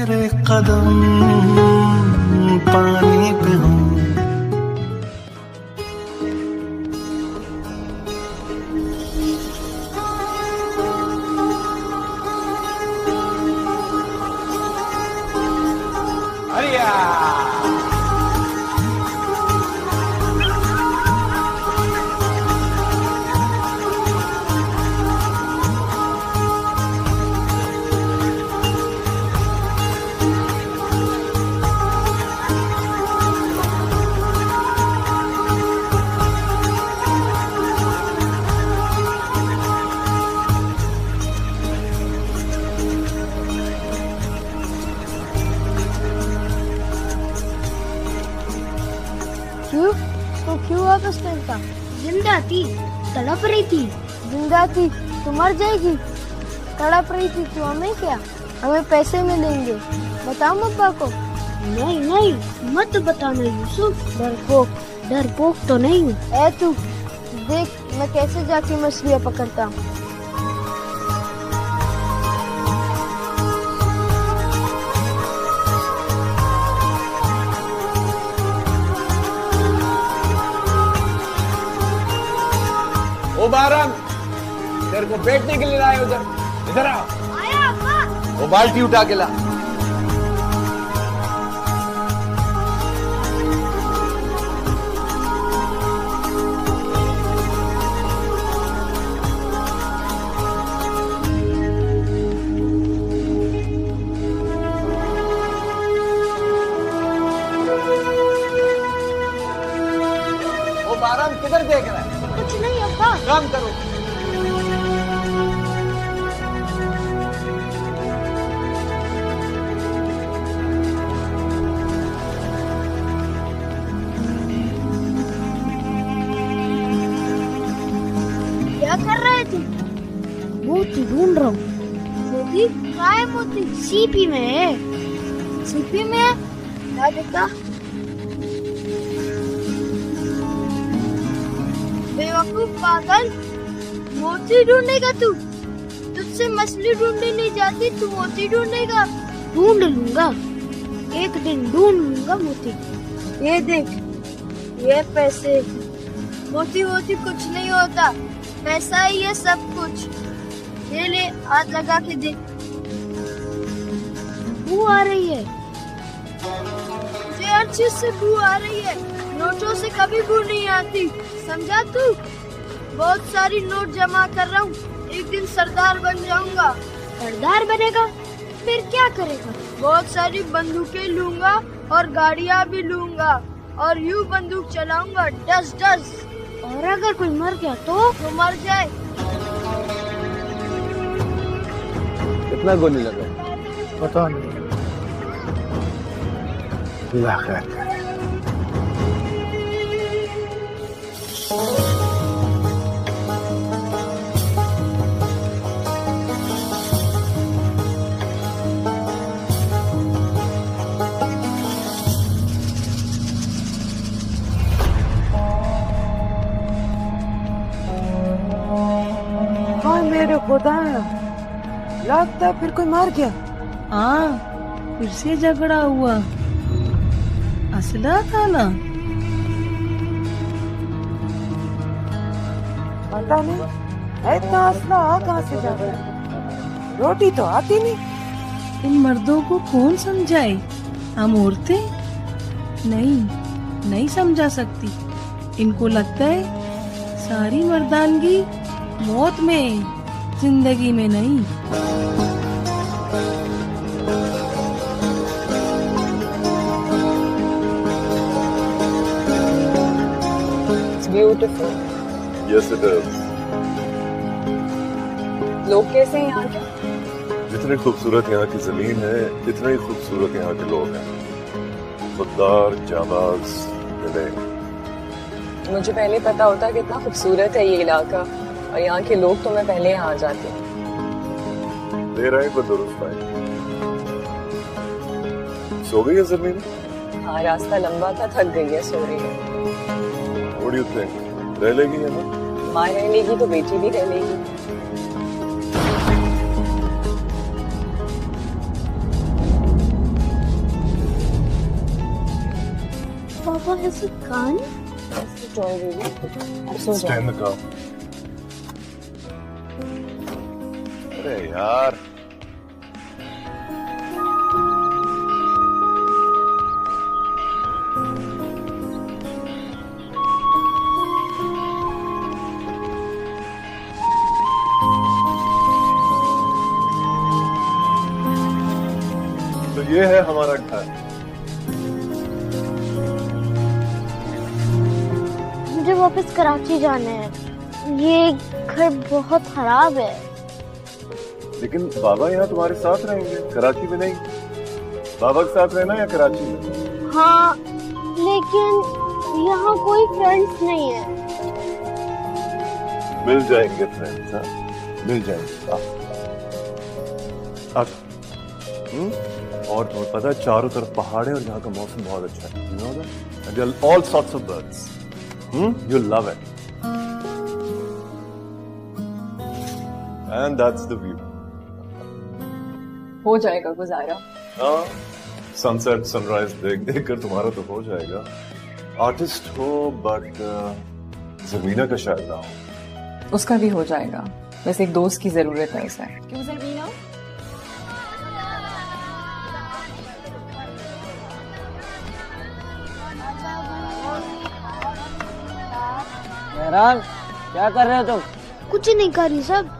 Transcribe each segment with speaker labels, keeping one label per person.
Speaker 1: मेरे कदम पानी पे हूँ।
Speaker 2: क्यों? तो क्यों वापस करता?
Speaker 3: जिंदा थी, तड़प रही थी।
Speaker 2: जिंदा थी तो मर जाएगी, तड़प रही थी तो हमें क्या? हमें पैसे मिलेंगे, बताओ अब्बा को।
Speaker 3: नहीं नहीं, मत बताना यूसुफ। डरपोक तो नहीं हूँ।
Speaker 2: ऐ तू देख मैं कैसे जाके मछलियाँ पकड़ता हूँ।
Speaker 4: ओ बारम, तेरे को बैठने के लिए लाए उधर, इधर आ।
Speaker 3: आया अब्बा।
Speaker 4: वो बाल्टी उठा के ला। ओ बारम, किधर देख रहा है?
Speaker 3: कुछ नहीं अब्बा।
Speaker 4: काम करो।
Speaker 3: क्या कर रहे थे? मोती ढूंढ रहा हूँ। मोती? कहाँ है मोती? सीपी में है। सीपी में है? क्या देखा? बेवकूफ पागल, मोती ढूंढेगा तू? तुझसे मछली ढूंढने नहीं जाती, तू मोती ढूंढेगा? ढूंढ लूंगा, एक दिन ढूंढ लूंगा मोती।
Speaker 2: ये देख, ये पैसे। मोती वोती कुछ नहीं होता, पैसा ही है सब कुछ। ये ले, हाथ लगा के देख।
Speaker 3: बू आ रही है।
Speaker 2: मुझे हर चीज से बू आ रही है, नोटों से कभी बू नहीं आती, समझा तू? बहुत सारी नोट जमा कर रहा हूँ, एक दिन सरदार बन जाऊंगा।
Speaker 3: सरदार बनेगा? फिर क्या करेगा?
Speaker 2: बहुत सारी बंदूकें लूंगा और गाड़ियाँ भी लूंगा और यूं बंदूक चलाऊंगा, डस डस।
Speaker 3: और अगर कोई मर गया तो
Speaker 2: मर जाए।
Speaker 4: कितना गोली लगा?
Speaker 1: पता नहीं, अल्लाह खैर करे।
Speaker 5: मेरे खुदा, लगता है फिर कोई मार गया।
Speaker 6: हाँ, फिर से झगड़ा हुआ। असला था ना?
Speaker 5: पता नहीं इतना असला आ कहाँ से जाता है, रोटी तो आती नहीं।
Speaker 6: इन मर्दों को कौन समझाए? हम औरतें नहीं समझा सकती। इनको लगता है सारी मर्दानगी मौत में, जिंदगी में नहीं।
Speaker 7: It's beautiful.
Speaker 8: Yes, it is.
Speaker 7: लोग कैसे हैं यहाँ के?
Speaker 8: जितनी खूबसूरत यहाँ की जमीन है, इतने ही खूबसूरत यहाँ के लोग हैं। खुददार, जाबाज, दिले।
Speaker 7: मुझे पहले पता होता कितना खूबसूरत है ये इलाका और यहाँ के लोग, तो मैं पहले यहाँ आ जाती।
Speaker 8: दे रहे हैं दुरुस्त आए। सो गई है जमीन?
Speaker 7: हाँ, रास्ता लंबा था, थक गई है, सो रही है।
Speaker 8: What do you think? रह लेगी है ना?
Speaker 7: माँ रह लेगी तो बेटी भी रह लेगी।
Speaker 3: पापा ऐसे कान
Speaker 7: टॉय बेबी, अब सो जा।
Speaker 8: स्टैंड का। अरे यार, तो ये है हमारा घर।
Speaker 3: मुझे वापस कराची जाना है। ये घर बहुत खराब है।
Speaker 8: लेकिन बाबा यहाँ तुम्हारे साथ रहेंगे, कराची में नहीं। बाबा के साथ रहना या कराची में?
Speaker 3: हाँ, लेकिन यहाँ कोई फ्रेंड्स नहीं है।
Speaker 8: मिल जाएंगे फ्रेंड्स, हाँ मिल जाएंगे। आ और तुम्हें पता है चारों तरफ पहाड़ है और यहाँ का मौसम बहुत अच्छा है। You know that? And there are all sorts of birds. You'll love it. And that's the view.
Speaker 7: हो जाएगा गुजारा।
Speaker 8: हाँ, सनसेट सनराइज देख देख कर तुम्हारा तो हो जाएगा। आर्टिस्ट हो बट जमीना का शायद ना हो।
Speaker 7: उसका भी हो जाएगा, बस एक दोस्त की जरूरत है उसे। क्यों ज़मीना?
Speaker 9: मेहरान, क्या कर रहे हो तुम?
Speaker 3: कुछ नहीं करी सब।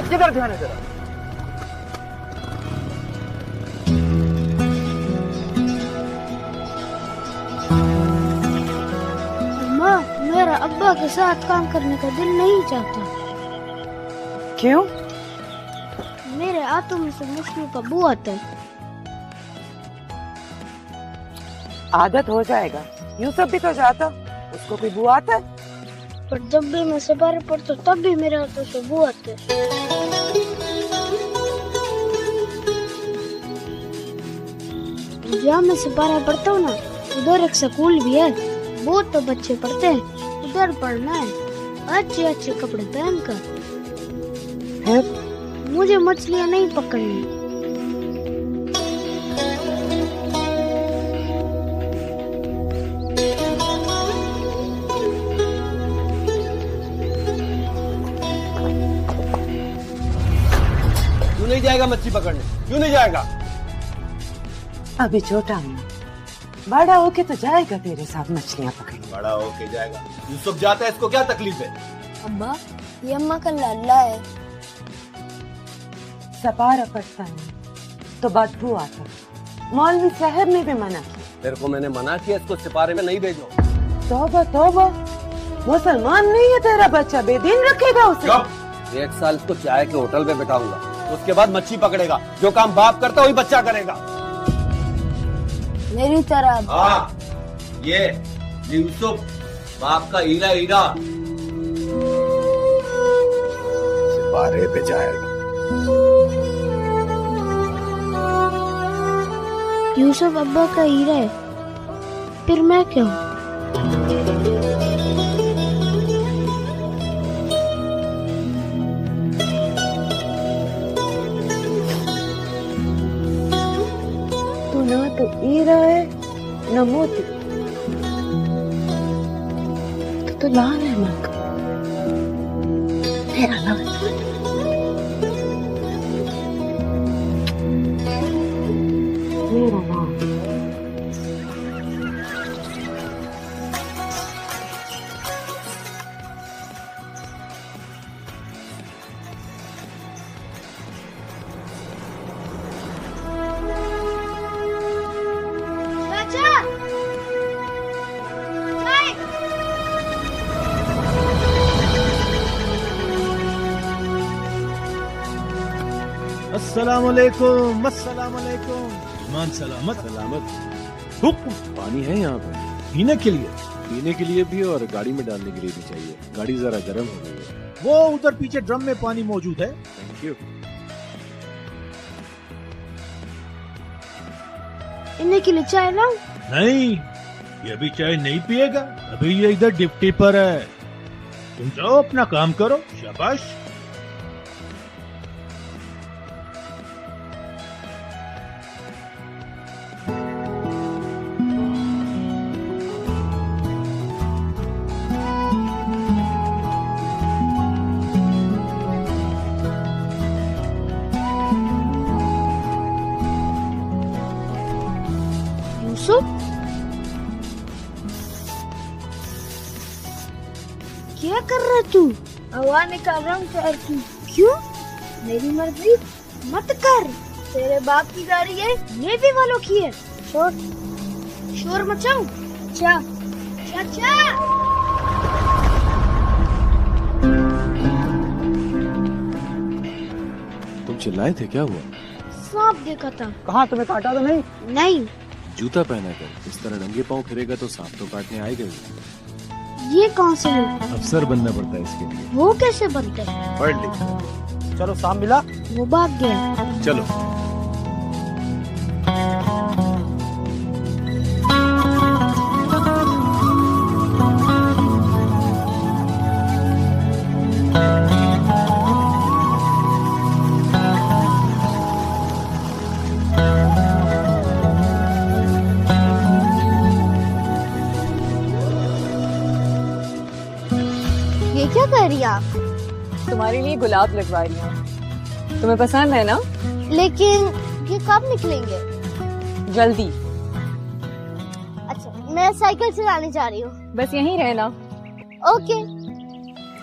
Speaker 9: किधर ध्यान है तेरा?
Speaker 3: अम्मा, मेरा अब्बा के साथ काम करने का दिल नहीं चाहता।
Speaker 5: क्यों?
Speaker 3: मेरे हाथों में से मछली का बू आता है।
Speaker 5: आदत हो जाएगा। यूसुफ भी तो जाता, उसको भी बू आता है।
Speaker 3: पर जब भी मैं सवारी पढ़ता तब भी मेरे हाथों से बू आते हैं। जहाँ मैं सिपारा पढ़ता हूँ ना, उधर एक स्कूल भी है। बहुत तो बच्चे पढ़ते हैं, उधर पढ़ना है अच्छे अच्छे कपड़े पहनकर। मुझे मछलियाँ नहीं पकड़नी।
Speaker 9: क्यों नहीं जाएगा मच्छी पकड़ने? क्यों नहीं जाएगा?
Speaker 5: अभी छोटा हूँ, बड़ा होके तो जाएगा तेरे साथ मछलियाँ पकड़ने।
Speaker 9: बड़ा होके जाएगा। यूसुफ जाता है, इसको क्या तकलीफ है?
Speaker 3: अब्बा, ये अम्मा का लाला है।
Speaker 5: सपारा पड़ता है तो बदबू आता है। मौलवी साहब ने भी मना किया।
Speaker 9: तेरे को मैंने मना किया, इसको सिपारे में नहीं भेजो।
Speaker 5: तौबा तौबा, मुसलमान नहीं है तेरा बच्चा, बेदीन रखेगा उसे।
Speaker 9: 1 साल इसको चाय के होटल में बिठाऊंगा, उसके बाद मच्छी पकड़ेगा। जो काम बाप करता वही बच्चा करेगा।
Speaker 3: मेरी तरह।
Speaker 9: हाँ, ये यूसुफ बाप का हीरा हीरा सिपारे पे जाएगा।
Speaker 3: यूसुफ अब्बा का हीरा है, फिर मैं क्या हूँ?
Speaker 5: तू ना तो हीरा है न मोती, तो लाल है माँ का। मेरा नाम मेरा नाम
Speaker 10: अस्सलामुअलैकुम, अस्सलामुअलैकुम। मान सलामत सलामत। हुक्म।
Speaker 11: पानी है यहाँ पे?
Speaker 10: पीने के लिए?
Speaker 11: पीने के लिए भी और गाड़ी में डालने के लिए भी चाहिए। गाड़ी जरा गर्म हो गई है।
Speaker 10: वो उधर पीछे ड्रम में पानी मौजूद है।
Speaker 11: Thank you.
Speaker 2: इन्हें के लिए चाय लाऊं?
Speaker 10: नहीं, ये अभी चाय नहीं पिएगा। अभी ये इधर डिप्टी पर है। तुम जाओ अपना काम करो। शाबाश।
Speaker 2: क्या कर रहा तू? हवा निकाल रहा हूँ पैर की। क्यों? मेरी मर्जी। मत कर। तेरे बाप की गाड़ी है, नेवी वालों की है। शोर मचाऊं? चाचा।
Speaker 11: तुम चिल्लाए थे, क्या हुआ?
Speaker 2: सांप देखा था।
Speaker 9: कहाँ, तुम्हें काटा तो नहीं?
Speaker 2: नहीं।
Speaker 11: जूता पहना कर इस तरह नंगे पाँव फिरेगा तो सांप तो काटने आएगा ही।
Speaker 2: ये कौन से लोग?
Speaker 10: अफसर बनना पड़ता है इसके लिए।
Speaker 2: वो कैसे बनते हैं?
Speaker 11: पढ़ लिख।
Speaker 9: चलो, सांप मिला?
Speaker 2: वो भाग गया।
Speaker 11: चलो।
Speaker 2: ये क्या कर रही आप?
Speaker 7: तुम्हारे लिए गुलाब लगवा रही हूँ। तुम्हें पसंद है ना?
Speaker 2: लेकिन ये कब निकलेंगे?
Speaker 7: जल्दी।
Speaker 2: अच्छा, मैं साइकिल चलाने जा रही हूँ।
Speaker 7: बस यहीं रहना।
Speaker 2: ओके।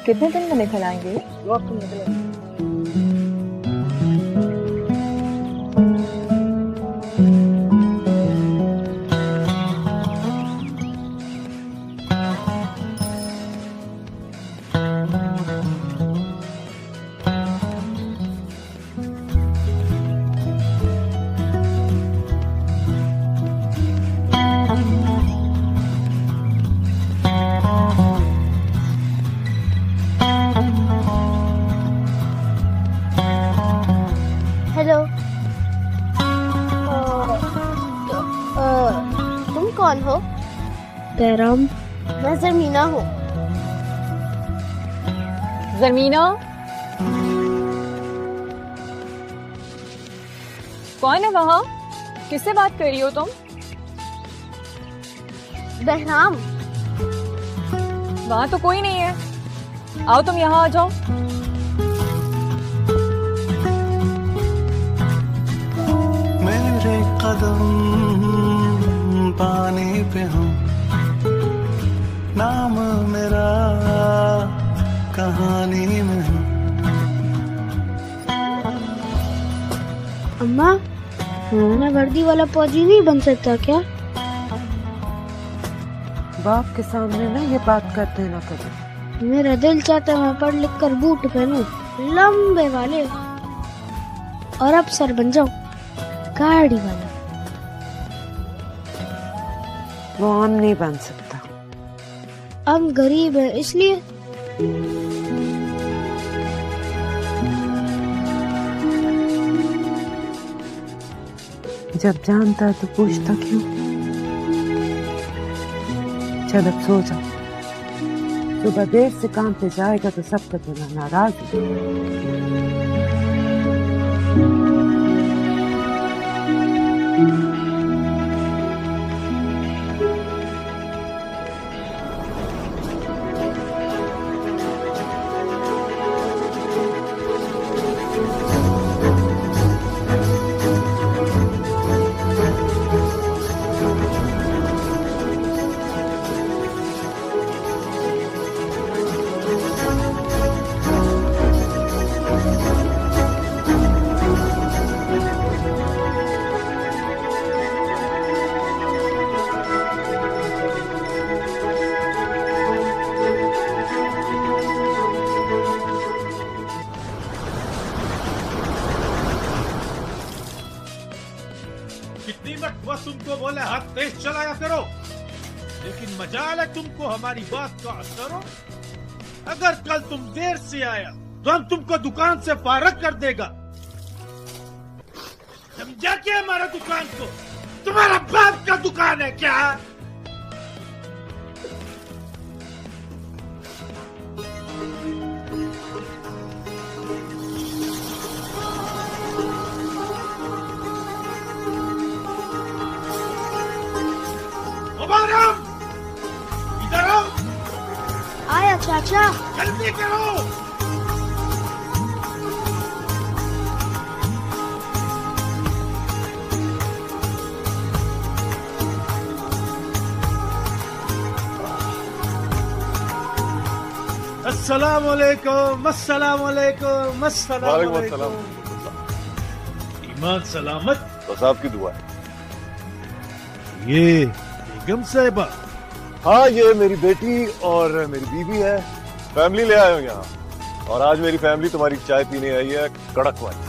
Speaker 7: कितने दिन में निकल आएंगे?
Speaker 2: 2 दिन निकलेंगे। हेलो। तुम कौन हो? पैराम। मैं ज़मीना हूँ।
Speaker 7: ज़मीना? कौन है वहाँ? किससे बात कर रही हो तुम?
Speaker 2: बहराम।
Speaker 7: वहाँ तो कोई नहीं है। आओ तुम यहाँ आ जाओ।
Speaker 1: मेरे कदम पानी पे हो, नाम मेरा कहानी में हो।
Speaker 2: अम्मा, मैं वर्दी वाला फौजी नहीं बन सकता क्या?
Speaker 5: बाप के सामने ना ये बात करते ना करो।
Speaker 2: मेरा दिल चाहता मैं पढ़ लिख कर बूट पहनूं, लंबे वाले, और अफसर बन जाऊं, गाड़ी वाला।
Speaker 5: वो हम नहीं बन सकता।
Speaker 2: हम गरीब है इसलिए।
Speaker 5: जब जानता है तो पूछता क्यों? चल अब सो जा। सुबह देर से काम पे जाएगा तो सबका तना नाराज है।
Speaker 10: तुमको बोले हाथ तेज चलाया करो, लेकिन मजाल है तुमको हमारी बात का असर हो। अगर कल तुम देर से आया तो हम तुमको दुकान से फारग कर देगा। समझा क्या हमारा दुकान को? तुम्हारा बाप का दुकान है क्या? इधर आओ।
Speaker 2: आया चाचा।
Speaker 10: जल्दी करो। अस्सलामुअलैकुम, अस्सलामुअलैकुम, अस्सलामुअलैकुम। ईमान सलामत?
Speaker 8: बस आपकी दुआ है।
Speaker 10: ये बेगम साहिबा?
Speaker 8: हाँ, ये मेरी बेटी और मेरी बीवी है। फैमिली ले आए हो यहाँ, और आज मेरी फैमिली तुम्हारी चाय पीने आई है, कड़क वाली।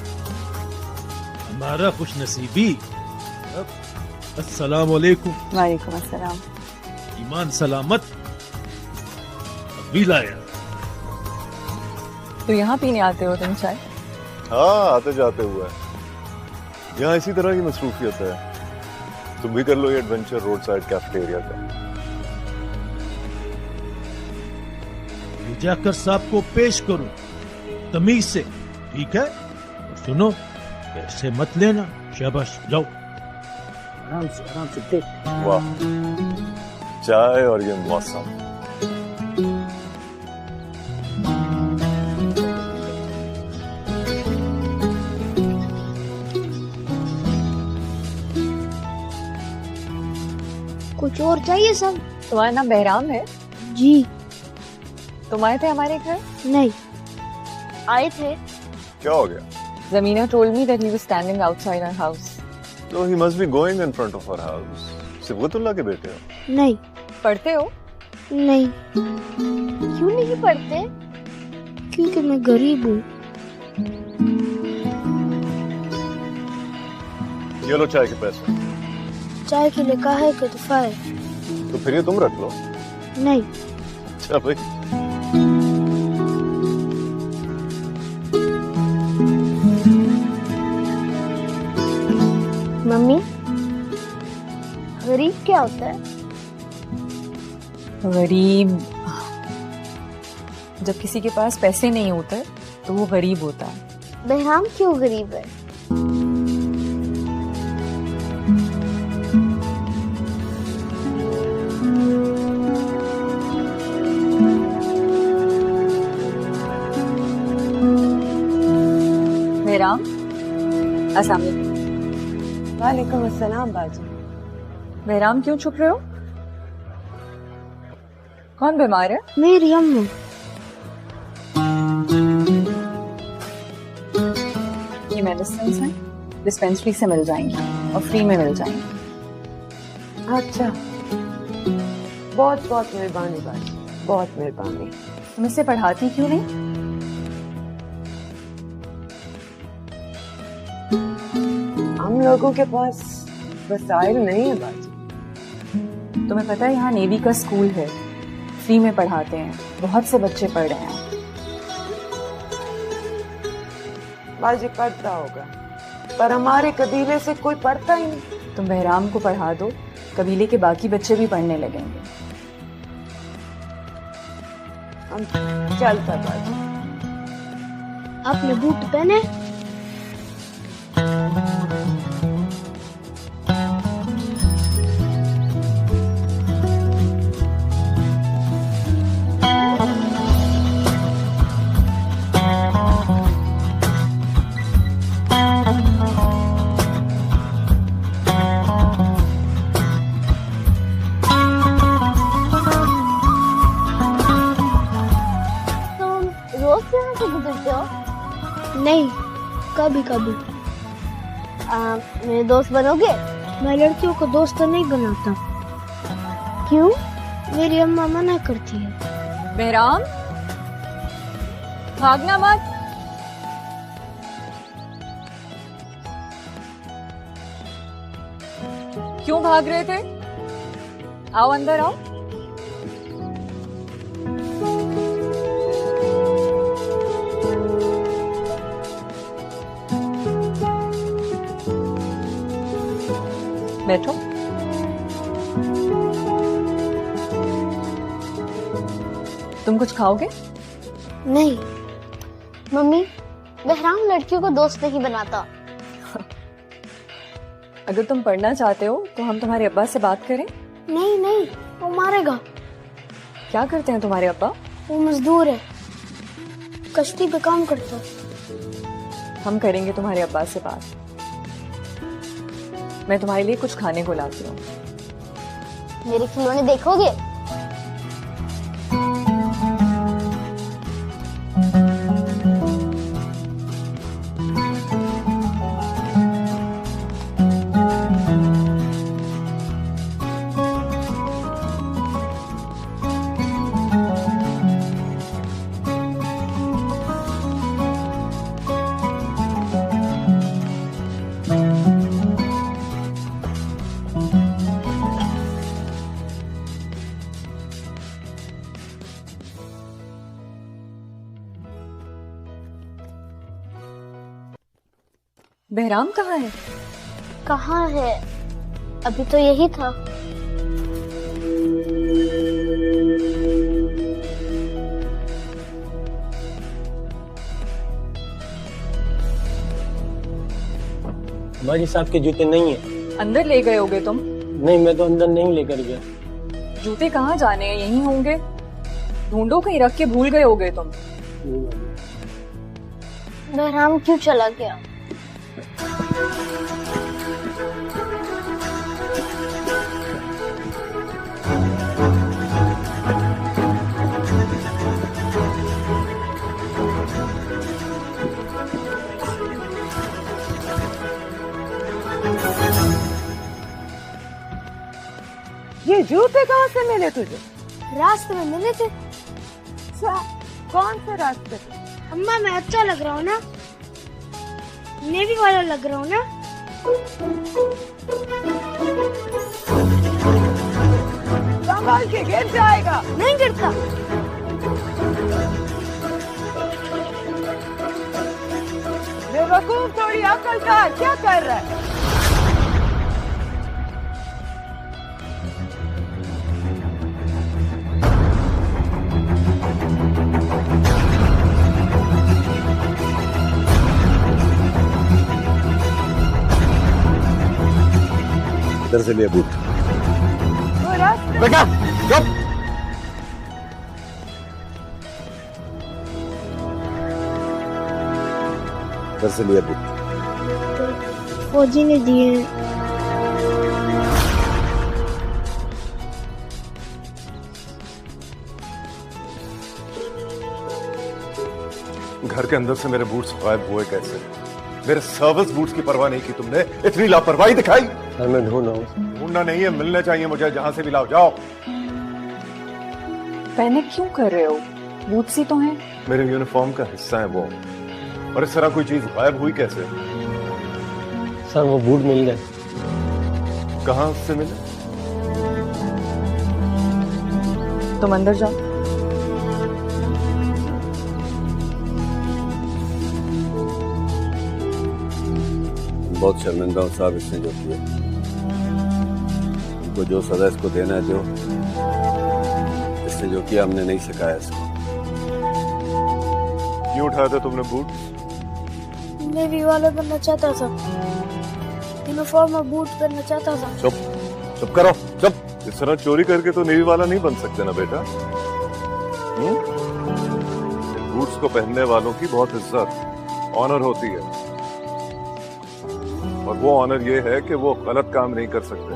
Speaker 10: हमारा खुश नसीबी। अस्सलामुअलैकुम।
Speaker 7: वालेकुम अस्सलाम।
Speaker 10: ईमान सलामत? अभी लाया।
Speaker 7: तो यहाँ पीने आते हो तुम चाय?
Speaker 8: हाँ, आते जाते हुए। यहाँ इसी तरह की मसरूफियत है। तुम भी कर लो ये एडवेंचर रोड साइड कैफेटेरिया का।
Speaker 10: ले जाकर साहब को पेश करो तमीज से, ठीक है? और सुनो, पैसे मत लेना। शाबाश, जाओ।
Speaker 9: आराम से देख।
Speaker 8: वाह, चाय और ये मौसम।
Speaker 2: कुछ और चाहिए सब?
Speaker 7: तुम्हारा नाम बहराम है?
Speaker 2: जी।
Speaker 7: तुम आए थे हमारे घर?
Speaker 2: नहीं, आए थे।
Speaker 8: क्या हो गया?
Speaker 7: Zamina told me that he was standing outside our house.
Speaker 8: So he must be going in front of our house. Sibgatullah के बेटे हो?
Speaker 2: नहीं।
Speaker 7: पढ़ते हो?
Speaker 2: नहीं। क्यों नहीं पढ़ते? क्योंकि मैं गरीब हूँ।
Speaker 8: ये लो चाय के पैसे।
Speaker 2: चाय के लिए कहा है कि दफा है।
Speaker 8: तो फिर ये तुम रख लो।
Speaker 2: नहीं।
Speaker 8: अच्छा भाई।
Speaker 2: मम्मी, गरीब क्या होता है?
Speaker 7: गरीब जब किसी के पास पैसे नहीं होते तो वो गरीब होता है।
Speaker 2: बहराम क्यों गरीब है?
Speaker 7: बहराम, अस्सलाम
Speaker 5: वालेकुम अस्सलाम बाजी।
Speaker 7: बहराम, क्यों छुप रहे हो? कौन बीमार है?
Speaker 2: मेरी अम्मा।
Speaker 7: ये मेडिसिन हैं, डिस्पेंसरी से मिल जाएंगी और फ्री में मिल जाएंगी।
Speaker 5: अच्छा, बहुत बहुत मेहरबानी बाजी, बहुत मेहरबानी।
Speaker 7: तुम इससे पढ़ाती क्यों नहीं?
Speaker 5: हम लोगों के पास वसाइल नहीं है बाजी।
Speaker 7: तुम्हें पता है यहाँ नेवी का स्कूल है, फ्री में पढ़ाते हैं, बहुत से बच्चे पढ़ रहे हैं।
Speaker 5: बाजी पढ़ता होगा, पर हमारे कबीले से कोई पढ़ता ही नहीं।
Speaker 7: तुम बहराम को पढ़ा दो, कबीले के बाकी बच्चे भी पढ़ने लगेंगे।
Speaker 5: हम चलता बाजी।
Speaker 2: आपने बूट पहने? नहीं, कभी कभी।
Speaker 3: मेरे दोस्त बनोगे?
Speaker 2: मैं लड़कियों को दोस्त नहीं बनाता।
Speaker 3: क्यों?
Speaker 2: मेरी अम्मा मना करती है।
Speaker 7: बहराम, भागना मत। क्यों भाग रहे थे? आओ अंदर आओ। बैठो। तुम कुछ खाओगे?
Speaker 3: नहीं मम्मी, बहराम लड़कियों को दोस्त नहीं बनाता।
Speaker 7: अगर तुम पढ़ना चाहते हो तो हम तुम्हारे अब्बा से बात करें।
Speaker 3: नहीं नहीं, वो मारेगा।
Speaker 7: क्या करते हैं तुम्हारे अब्बा?
Speaker 3: वो मजदूर है, कश्ती पे काम करता है।
Speaker 7: हम करेंगे तुम्हारे अब्बा से बात। मैं तुम्हारे लिए कुछ खाने को लाती हूँ।
Speaker 3: मेरे खिलौने देखोगे?
Speaker 7: बहराम कहाँ है?
Speaker 3: कहाँ है? अभी तो यही था।
Speaker 12: हमारी साहब के जूते नहीं है।
Speaker 7: अंदर ले गए होगे तुम?
Speaker 12: नहीं, मैं तो अंदर नहीं लेकर गया।
Speaker 7: जूते कहाँ जाने हैं? यहीं होंगे। ढूंढो, कहीं रख के भूल गए होगे तुम।
Speaker 3: बहराम क्यों चला गया?
Speaker 5: ये जूते कहाँ से मिले तुझे?
Speaker 3: रास्ते में मिले थे।
Speaker 5: कौन से रास्ते?
Speaker 3: अम्मा, मैं अच्छा लग रहा हूँ ना? नेवी वाला लग रहा हूँ ना?
Speaker 5: संभाल के, गिर जाएगा।
Speaker 3: नहीं गिरता।
Speaker 5: बेवकूफ, थोड़ी अकल का क्या कर रहा है?
Speaker 8: इधर से लिए बूट।
Speaker 9: बेटा चुप।
Speaker 8: इधर से लिए बूट।
Speaker 3: फौजी ने दिए।
Speaker 8: घर के अंदर से मेरे बूट्स गायब हुए कैसे? मेरे सर्विस बूट्स की परवाह नहीं की तुमने, इतनी लापरवाही दिखाई।
Speaker 12: मैं ढूंढ रहा हूँ।
Speaker 8: ढूंढना नहीं है, मिलने चाहिए मुझे, जहां से भी लाओ। जाओ।
Speaker 7: पैनिक क्यों कर रहे हो? बूट्स ही तो हैं।
Speaker 8: मेरे यूनिफॉर्म का हिस्सा है वो, और इस तरह कोई चीज गायब हुई कैसे?
Speaker 12: सर वो बूट मिल गए।
Speaker 8: कहाँ से मिले?
Speaker 7: तुम अंदर जाओ।
Speaker 9: बहुत शर्मिंदा हूँ साहब इसने जो किया। उनको जो सजा इसको देना है दो। इसने जो किया हमने नहीं सिखाया इसको।
Speaker 8: क्यों उठाया था तुमने बूट?
Speaker 3: नेवी वाला बनना चाहता था। यूनिफॉर्म और बूट पहनना चाहता था।
Speaker 8: चुप, चुप करो, चुप। इस तरह चोरी करके तो नेवी वाला नहीं बन सकते ना बेटा। बूट्स को पहनने वालों की बहुत इज्जत, ऑनर होती है, और वो ऑनर ये है कि वो गलत काम नहीं कर सकते,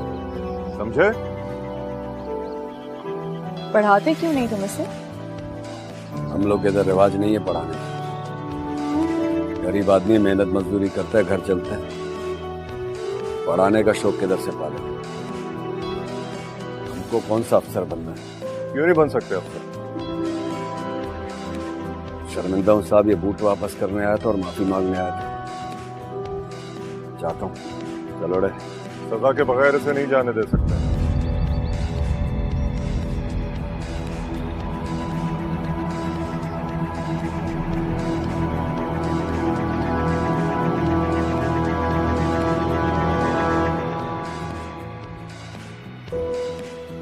Speaker 8: समझे?
Speaker 7: पढ़ाते क्यों नहीं तुम इसे?
Speaker 9: हम लोग इधर रिवाज नहीं है पढ़ाने का। गरीब आदमी मेहनत मजदूरी करता है, घर चलता है। पढ़ाने का शौक किधर से पाले? हमको कौन सा अफसर बनना है?
Speaker 8: क्यों नहीं बन सकते अफसर?
Speaker 9: शर्मिंदा हूँ साहब, ये बूट वापस करने आया था और माफी मांगने आया था। चाहता हूँ चलो रे
Speaker 8: सजा के बगैर इसे नहीं जाने दे सकते।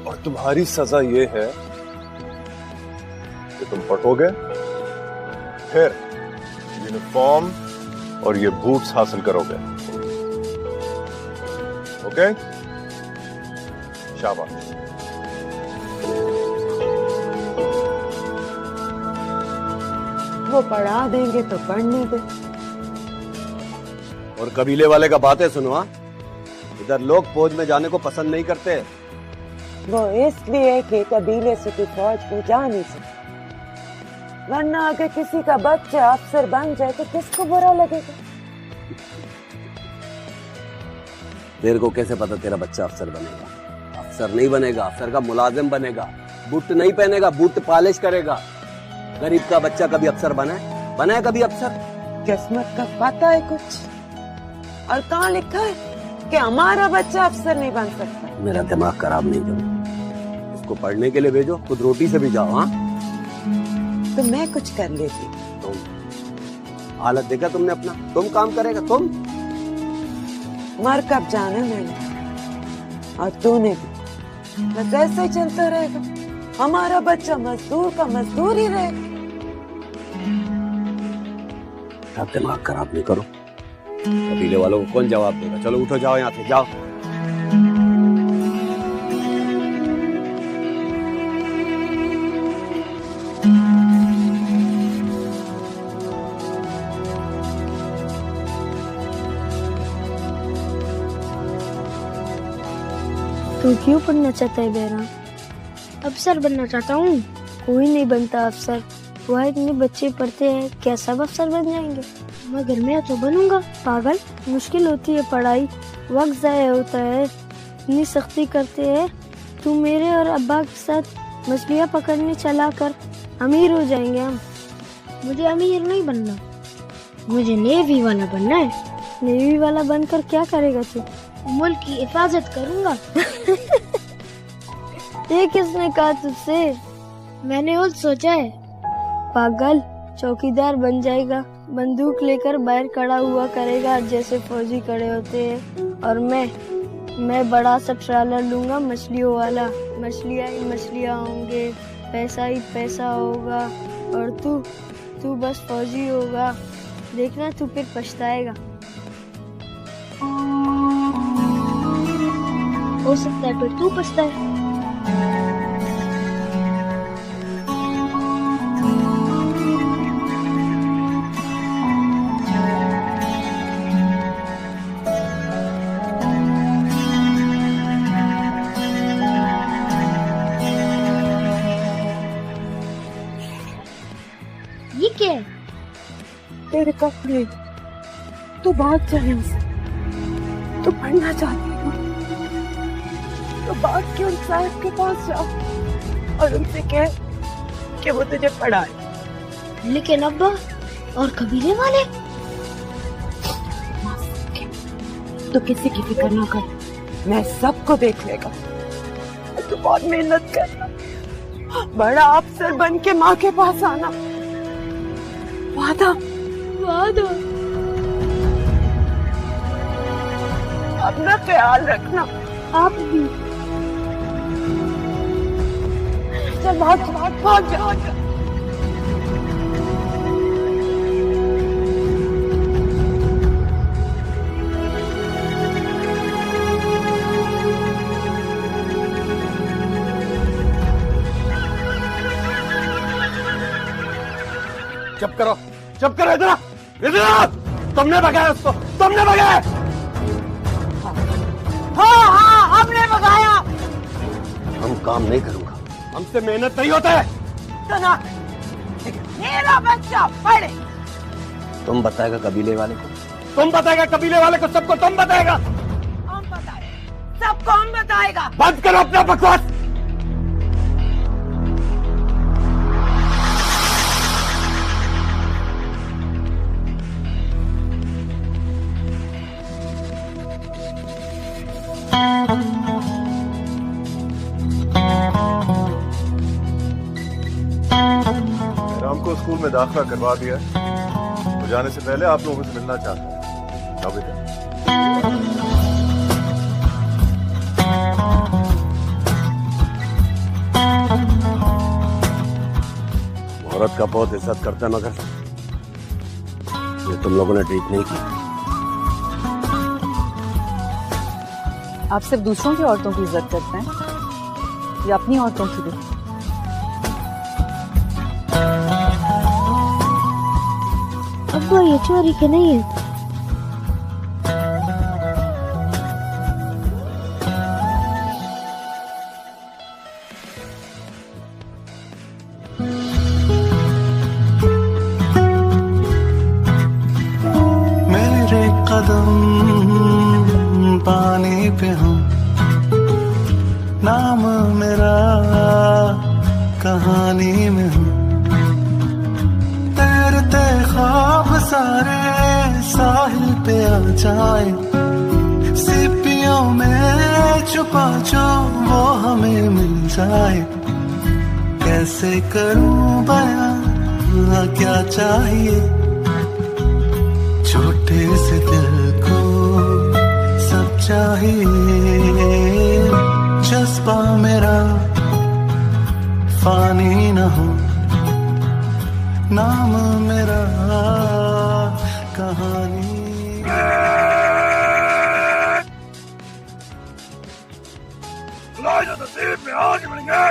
Speaker 8: और तुम्हारी सजा ये है कि तुम पढ़ोगे, फिर यूनिफॉर्म और ये बूट्स हासिल करोगे। ओके? शाबाश।
Speaker 5: वो पढ़ा देंगे तो पढ़ने दे।
Speaker 9: और कबीले वाले का बातें सुनो। हाँ, इधर लोग फौज में जाने को पसंद नहीं करते।
Speaker 5: वो इसलिए कि कबीले से कोई फौज में जा नहीं सकता, वरना अगर किसी का बच्चा अफसर बन जाए तो किसको बुरा लगेगा?
Speaker 9: तेरे को कैसे पता तेरा बच्चा अफसर बनेगा? अफसर नहीं बनेगा, अफसर का मुलाजिम बनेगा। बूट नहीं पहनेगा, बूट पॉलिश करेगा। गरीब का बच्चा कभी अफसर बना है कभी अफसर?
Speaker 5: किस्मत का पता है कुछ? और कहाँ लिखा है कि हमारा बच्चा अफसर नहीं बन सकता?
Speaker 9: मेरा दिमाग खराब नहीं करो। इसको पढ़ने के लिए भेजो, खुद रोटी से भी जाओ। हाँ,
Speaker 5: तो मैं कुछ कर लेती।
Speaker 9: तुम हालत देखा तुमने अपना? तुम काम करेगा तुम?
Speaker 5: मर कब जाना मैंने और तूने भी। बस ऐसे ही चलता रहेगा। हमारा बच्चा मजदूर का मजदूर ही रहेगा।
Speaker 9: आप दिमाग खराब नहीं करो। कबीले वालों को कौन जवाब देगा? चलो उठो, जाओ यहाँ से, जाओ।
Speaker 3: तू क्यों पढ़ना चाहता है बेरा? अफसर बनना चाहता हूँ। कोई नहीं बनता अफसर। वहाँ इतने बच्चे पढ़ते हैं, क्या सब अफसर बन जाएंगे? मैं घर में तो बनूंगा। पागल, मुश्किल होती है पढ़ाई, वक्त जाया होता है, इतनी सख्ती करते हैं। तू मेरे और अब्बा के साथ मछलियाँ पकड़ने चला कर, अमीर हो जाएंगे हम। मुझे अमीर नहीं बनना, मुझे नेवी वाला बनना है। नेवी वाला बनकर क्या करेगा तू? मुल्क की हिफाजत करूंगा। ये किसने कहा तुझसे? मैंने और सोचा है। पागल, चौकीदार बन जाएगा, बंदूक लेकर बाहर खड़ा हुआ करेगा जैसे फौजी खड़े होते हैं। और मैं बड़ा सा ट्रालर लूंगा, मछलियों वाला। मछलियाँ ही मछलियाँ होंगे, पैसा ही पैसा होगा। और तू बस फौजी होगा। देखना, तू फिर पछताएगा। हो सकता है फिर तू पछताए। ये क्या है?
Speaker 5: तेरे कपड़े। तू भाग जा यहाँ से। तू पढ़ना चाहती हो तो भाग के उन साहब के पास जाओ और उनसे कह कि वो तुझे पढ़ाए।
Speaker 3: लेकिन अब्बा और कबीले वाले?
Speaker 5: तो किसी की फिक्र ना कर, मैं सबको देख लेगा। तू बहुत मेहनत करना, बड़ा अफसर बन के माँ के पास आना। वादा?
Speaker 3: वादा।
Speaker 5: अपना ख्याल रखना।
Speaker 3: आप भी।
Speaker 5: चल भाग भाग भाग जा।
Speaker 9: चुप करो, चुप करो। इधर तुमने भगाया उसको, तुमने भगाया।
Speaker 5: हाँ, हमने भगाया।
Speaker 9: हम काम नहीं करूंगा, हमसे मेहनत नहीं होता है।
Speaker 5: सुना, मेरा बच्चा पढ़े।
Speaker 9: तुम बताएगा कबीले वाले को, तुम बताएगा कबीले वाले को, सबको तुम बताएगा।
Speaker 5: हम बताएगा, सबको हम बताएगा।
Speaker 9: बंद करो अपना बकवास।
Speaker 8: स्कूल में दाखिला करवा दिया है। तो जाने से पहले आप लोगों से मिलना चाहता हूँ। जाओ बेटा।
Speaker 9: औरत का बहुत इज्जत करते हैं, मगर ये तुम लोगों ने ट्रीट नहीं किया।
Speaker 5: आप सिर्फ दूसरों की औरतों की इज्जत करते हैं या अपनी औरतों की भी?
Speaker 3: अब्बा ये चोरी के नहीं है।
Speaker 1: मेरे कदम पानी पे हूँ, नाम मेरा कहानी में हूँ। तैरते ख्वाब सारे साहिल पे आ जाए, सीपियों में छुपा जो वो हमें मिल जाए। कैसे करूं बयां क्या चाहिए, छोटे से दिल को सब चाहिए। जज्बा मेरा फानी न हो, नाम मेरा कहानी।
Speaker 8: नसीब में आज मिलेंगे।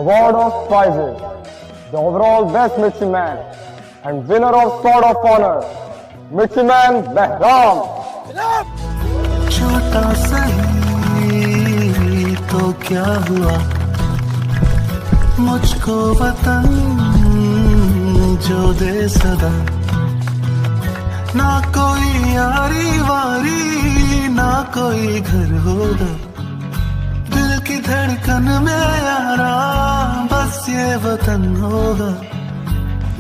Speaker 13: Award of prizes, the overall best midshipman and winner of Sword of Honor, Midshipman Behram.
Speaker 1: छोटा सही तो क्या हुआ, मुझको वतन जो दे सदा। ना कोई यारी वारी ना कोई घर होगा, दिल की धड़कन में यारा बस ये वतन होगा।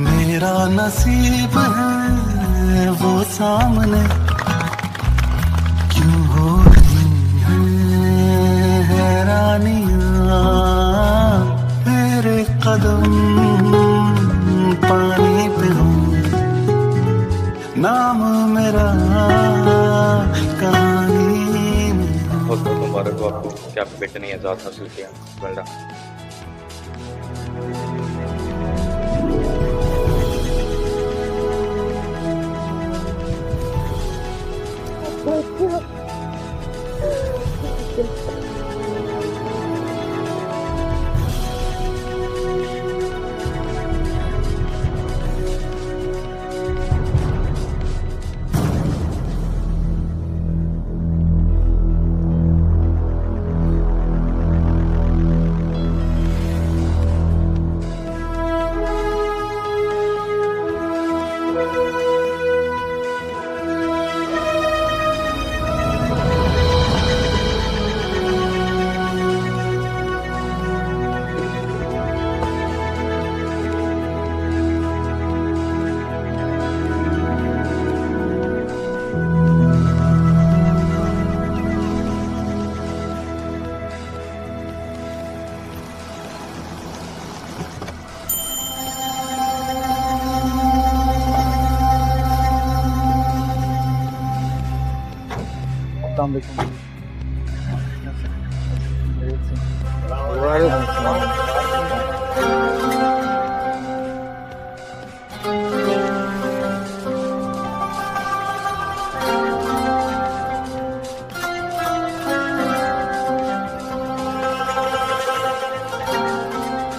Speaker 1: मेरा नसीब है वो सामने, क्यों हो रही हैं हैरानियां। मेरे कदम पानी पे हो, नाम मेरा कहानी में हो।
Speaker 14: बहुत बहुत मुबारक हो आपको कि आपके बेटे ने आजाद हासिल किया। Well done.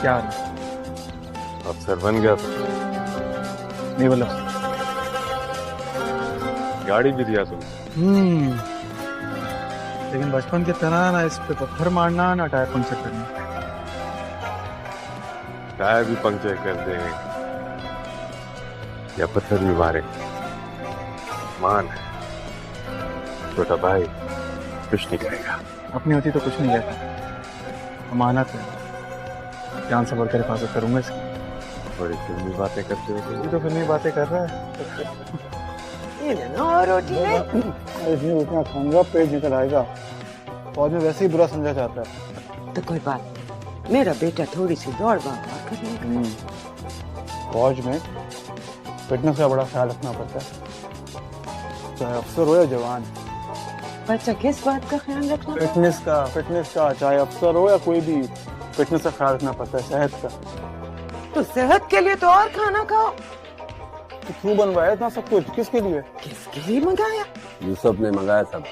Speaker 11: क्या
Speaker 8: अफसर बन गया था?
Speaker 11: नहीं बोला।
Speaker 8: गाड़ी भी दिया तुमने।
Speaker 15: लेकिन बचपन की तरह ना इस पे पत्थर मारना ना टायर पंक्चर करना।
Speaker 8: टायर भी पंक्चर कर दे या पत्थर भी मारे, मान छोटा भाई कुछ नहीं करेगा।
Speaker 15: अपनी होती तो कुछ नहीं कहता, अमानत है, जान से बढ़कर हिफाजत करूंगा इसकी।
Speaker 8: बड़ी फिल्मी बातें करते हो
Speaker 15: तो फिल्मी बातें कर रहा है।
Speaker 5: ये लेना और रोटी नहीं।
Speaker 15: इसमें उतना खाऊंगा पेट निकल आएगा। फौज में वैसे ही बुरा समझा जाता है।
Speaker 5: तो कोई बात नहीं, मेरा बेटा थोड़ी सी दौड़ भाग कर लेगा।
Speaker 15: फौज में फिटनेस का बड़ा ख्याल रखना पड़ता है, चाहे अफसर हो या जवान।
Speaker 5: बच्चा किस बात का ख्याल रखना?
Speaker 15: फिटनेस का चाहे अफसर हो या कोई भी, फिटनेस का ख्याल रखना पड़ता है, सेहत का।
Speaker 5: तो सेहत के लिए तो और खाना खाओ।
Speaker 15: तो क्यों बनवाया इतना सब कुछ, किसके लिए?
Speaker 5: किसके लिए मंगाया?
Speaker 9: यूसुफ ने मंगाया सब।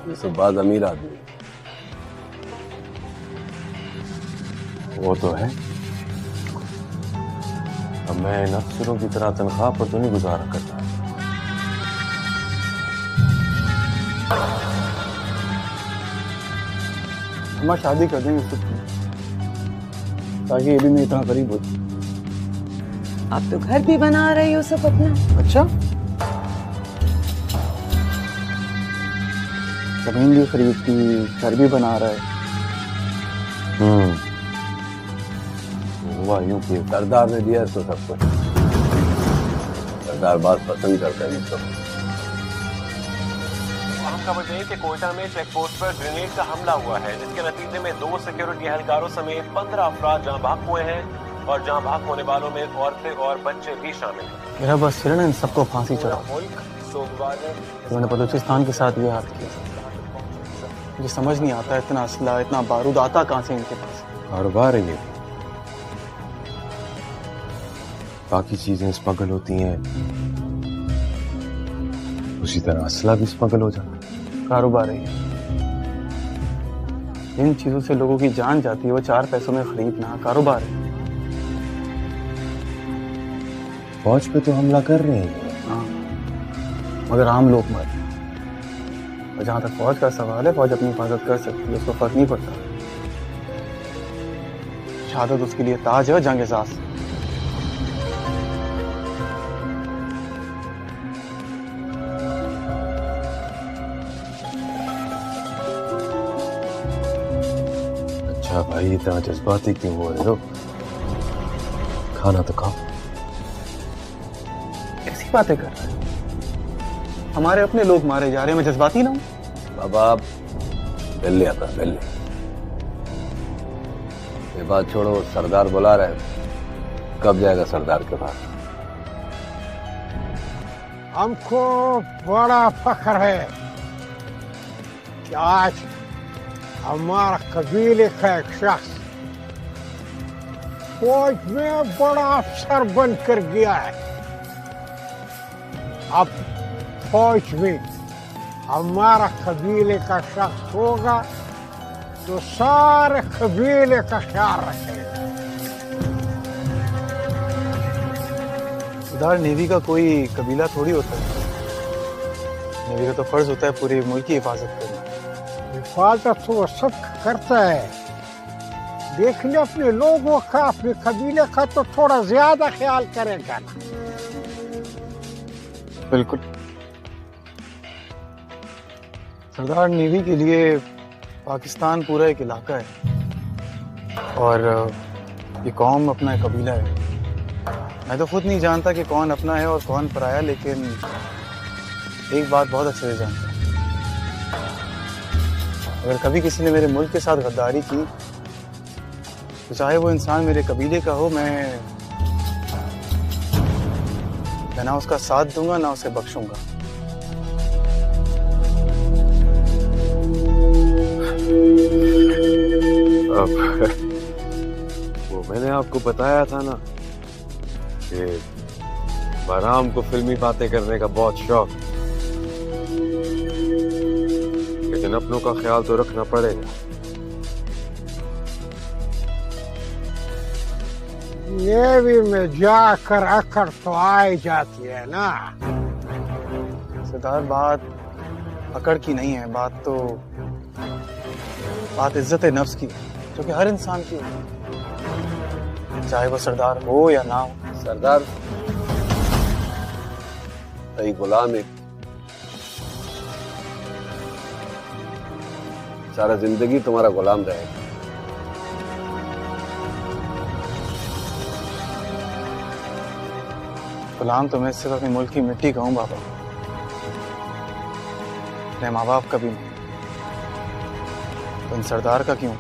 Speaker 9: यूसुफ बहुत अमीर आदमी,
Speaker 8: वो तो है। अब मैं इन अफसरों की तरह तनख्वाह पर तो नहीं गुजारा करता।
Speaker 15: हम शादी कर देंगे यूसुफ की, ताकि ये भी नहीं इतना करीब हो।
Speaker 5: आप तो घर भी बना रहे हो यूसुफ अपना।
Speaker 15: अच्छा, जमीन भी खरीदती, घर भी बना रहा है।
Speaker 9: हुआ यूं कि सरदार ने दिया तो सब कुछ। सरदार बात पसंद करता है यूसुफ।
Speaker 16: खबर दें कि कोयटा में चेक पोस्ट पर ग्रेनेड का हमला हुआ है, जिसके नतीजे में 2 सिक्योरिटी एहलकारों समेत 15 अफराद जहां भाग हुए हैं और जहां भाग होने वालों में औरतें और बच्चे भी शामिल हैं।
Speaker 15: मेरा बस सिर इन सबको फांसी चढ़ा। उन्होंने बलूचिस्तान के साथ ये हाथ किया। मुझे समझ नहीं आता इतना असला, इतना बारूद आता कहां से इनके पास।
Speaker 8: कारोबार है ये, बाकी चीजें स्मगल होती हैं, उसी तरह असला भी स्मगल हो जाता है।
Speaker 15: कारोबार है, इन चीजों से लोगों की जान जाती है, वो 4 पैसों में खरीदना कारोबार है।
Speaker 8: फौज पे तो हमला कर रहे हैं।
Speaker 15: हाँ, मगर आम लोग मर। और जहां तक फौज का सवाल है, फौज अपनी हिफाजत कर सकती है, उसको फर्क नहीं पड़ता। शहादत उसके लिए ताज है, जंग एजाज।
Speaker 8: भाई इतना जज्बाती क्यों हो रहे हो? खाना तो खाओ।
Speaker 15: कैसी बातें कर रहे हैं? हमारे अपने लोग मारे जा रहे हैं, मैं जज्बाती ना हूं।
Speaker 9: बाबा पहले आता पहले। ये बात छोड़ो, सरदार बुला रहे हैं, कब जाएगा सरदार के पास?
Speaker 10: हमको बड़ा फख्र है कि आज हमारा कबीले का एक शख्स फौज में बड़ा अफसर बनकर गया है। अब फौज में हमारा कबीले का शख्स होगा तो सारे कबीले का ख्याल रखेगा।
Speaker 15: सरदार, नेवी का कोई कबीला थोड़ी होता है। नेवी का तो फर्ज होता है पूरे मुल्क की हिफाजत करना।
Speaker 10: हिफाजत तो वो सब करता है, देखने अपने लोगों का, अपने कबीले का तो थोड़ा ज्यादा ख्याल करेगा ना।
Speaker 15: बिल्कुल सरदार, नेवी के लिए पाकिस्तान पूरा एक इलाका है और ये कौम अपना कबीला है। मैं तो खुद नहीं जानता कि कौन अपना है और कौन पराया, लेकिन एक बात बहुत अच्छे से जानता हूँ। अगर कभी किसी ने मेरे मुल्क के साथ गद्दारी की, तो चाहे वो इंसान मेरे कबीले का हो, मैं ना उसका साथ दूंगा ना उसे बख्शूंगा।
Speaker 8: अब वो मैंने आपको बताया था ना कि बहराम को फिल्मी बातें करने का बहुत शौक, लेकिन अपनों का ख्याल तो रखना पड़ेगा।
Speaker 10: नेवी में जाकर अकड़ तो आ जाती है ना।
Speaker 15: सरदार, बात अकड़ की नहीं है, बात इज्जत नफ्स की है, जो कि हर इंसान की है, चाहे वो सरदार हो या ना हो।
Speaker 9: सरदार सही गुलाम एक सारा जिंदगी तुम्हारा गुलाम रहेगा।
Speaker 15: गुलाम तो मैं सिर्फ अपने मुल्क की मिट्टी का हूं बाबा, अपने माँ बाप का भी नहीं, तो इन सरदार का क्यों?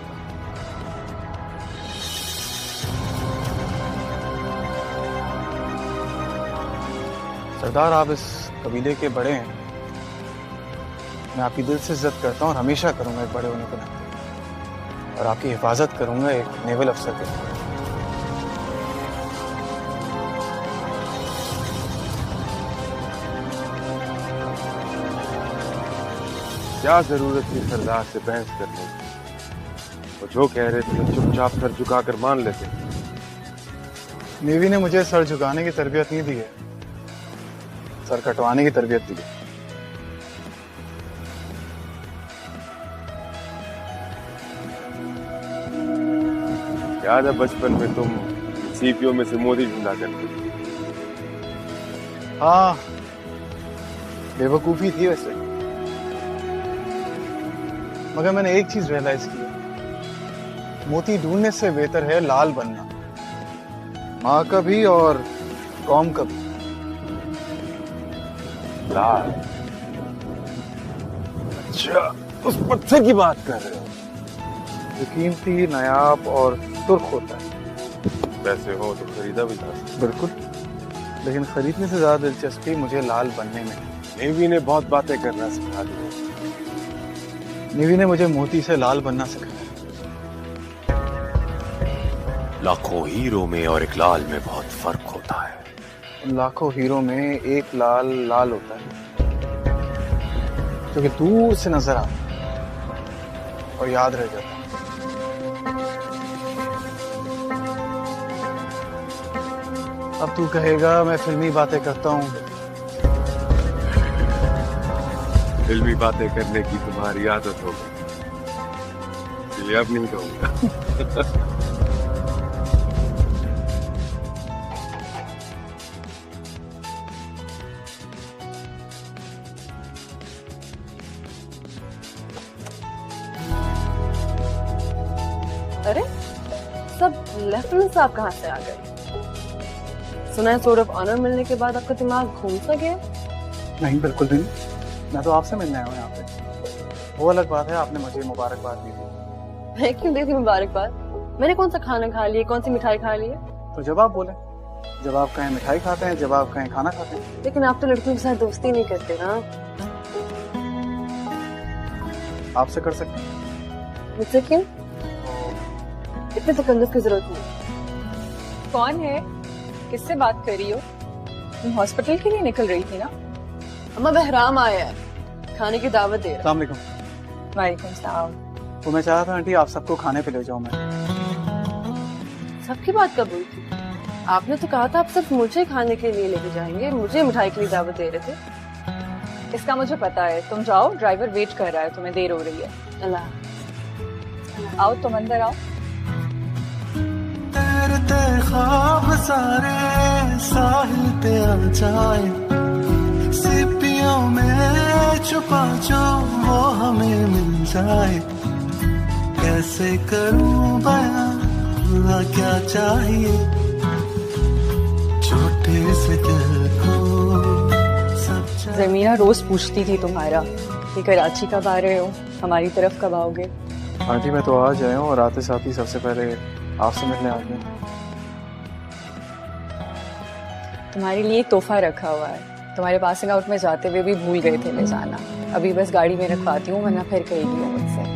Speaker 15: सरदार आप इस कबीले के बड़े हैं, मैं आपकी दिल से इज्जत करता हूँ और हमेशा करूंगा एक बड़े होने के नाते, और आपकी हिफाजत करूंगा एक नेवल अफसर के नाते।
Speaker 11: क्या जरूरत थी सरदार से बहस करने की? वो जो कह रहे थे चुपचाप सर झुकाकर मान लेते।
Speaker 15: नेवी ने मुझे सर झुकाने की तरबियत नहीं दी है, सर कटवाने की तरबियत दी है।
Speaker 11: याद है बचपन में तुम सीपीओ में से मोदी ढूंढा करते थे?
Speaker 15: हाँ, बेवकूफी थी वैसे, मगर मैंने एक चीज रियलाइज की, मोती ढूंढने से बेहतर है लाल बनना, माँ का भी और कौम का भी।
Speaker 11: लाल? अच्छा, उस पत्थर की बात कर रहे हो
Speaker 15: जो कीमती, नायाब और सुर्ख होता है।
Speaker 11: पैसे हो तो खरीदा भी जा सकता।
Speaker 15: बिल्कुल, लेकिन खरीदने से ज्यादा दिलचस्पी मुझे लाल बनने में।
Speaker 11: नेवी ने बहुत बातें करना सिखा दी।
Speaker 15: नेवी ने मुझे मोती से लाल बनना सिखाया।
Speaker 16: लाखों हीरो में और एक लाल में बहुत फर्क होता है।
Speaker 15: उन लाखों हीरो में एक लाल होता है जो कि दूर से नजर आता और याद रह जाता। अब तू कहेगा मैं फिल्मी बातें करता हूँ।
Speaker 11: फिल्मी बातें करने की तुम्हारी आदत हो गई, इसलिए अब नहीं कहूंगा।
Speaker 7: अरे सब लेफ्टिनेंट साहब कहाँ से आ गए? सुना है सोर्ट ऑफ ऑनर मिलने के बाद आपका दिमाग घूम सा गया?
Speaker 15: नहीं, बिल्कुल भी नहीं। मैं तो आपसे मिलने आया हूँ यहाँ पे। वो अलग बात है, आपने मुझे मुबारकबाद दी थी।
Speaker 7: मैं क्यों दी थी मुबारकबाद? मैंने कौन सा खाना खा लिया, कौन सी मिठाई खा ली है?
Speaker 15: तो जब आप बोले, जब आप कहें मिठाई खाते हैं, जब आप कहें खाना खाते हैं।
Speaker 7: लेकिन आप तो लड़कियों के साथ दोस्ती नहीं करते ना।
Speaker 15: आपसे कर सकते हैं।
Speaker 7: मुझसे क्यों? इतने तकल्लुफ की जरूरत नहीं। कौन है? किससे बात कर रही हो? तुम हॉस्पिटल के लिए निकल रही थी ना? अम्मा बहराम आया है, खाने की दावत दे रहा है।
Speaker 15: अस्सलाम वालेकुम।
Speaker 7: वालेकुम सलाम।
Speaker 15: तो मैं चाहा था आंटी आप सबको खाने पे ले जाऊं मैं।
Speaker 7: सबकी बात कब हुई थी? आपने तो कहा था आप सिर्फ मुझे खाने के लिए लेके जाएंगे, मुझे मिठाई के लिए दावत दे रहे थे। इसका मुझे पता है, तुम जाओ, ड्राइवर वेट कर रहा है, तुम्हें देर हो रही है। अल्लाह। आओ तुम अंदर आओ।
Speaker 1: तैरते ख्वाब सारे साहिल पे आ जाए, सीपियों में छुपा जो वो हमें मिल जाए। कैसे करूं बयां क्या चाहिए, छोटे से दिल को सब
Speaker 7: ज़मीना रोज पूछती थी तुम्हारा कि कराची कब आ रहे हो, हमारी तरफ कब आओगे।
Speaker 15: आंटी मैं तो आज आया हूँ और आते साथ ही सबसे पहले आपसे मिलने आ गए।
Speaker 7: तुम्हारे लिए एक तोहफा रखा हुआ है, तुम्हारे पासिंग आउट में जाते हुए भी भूल गए थे ले जाना। अभी बस गाड़ी में रखवाती हूँ, वरना फिर कहेगी वो मुझसे।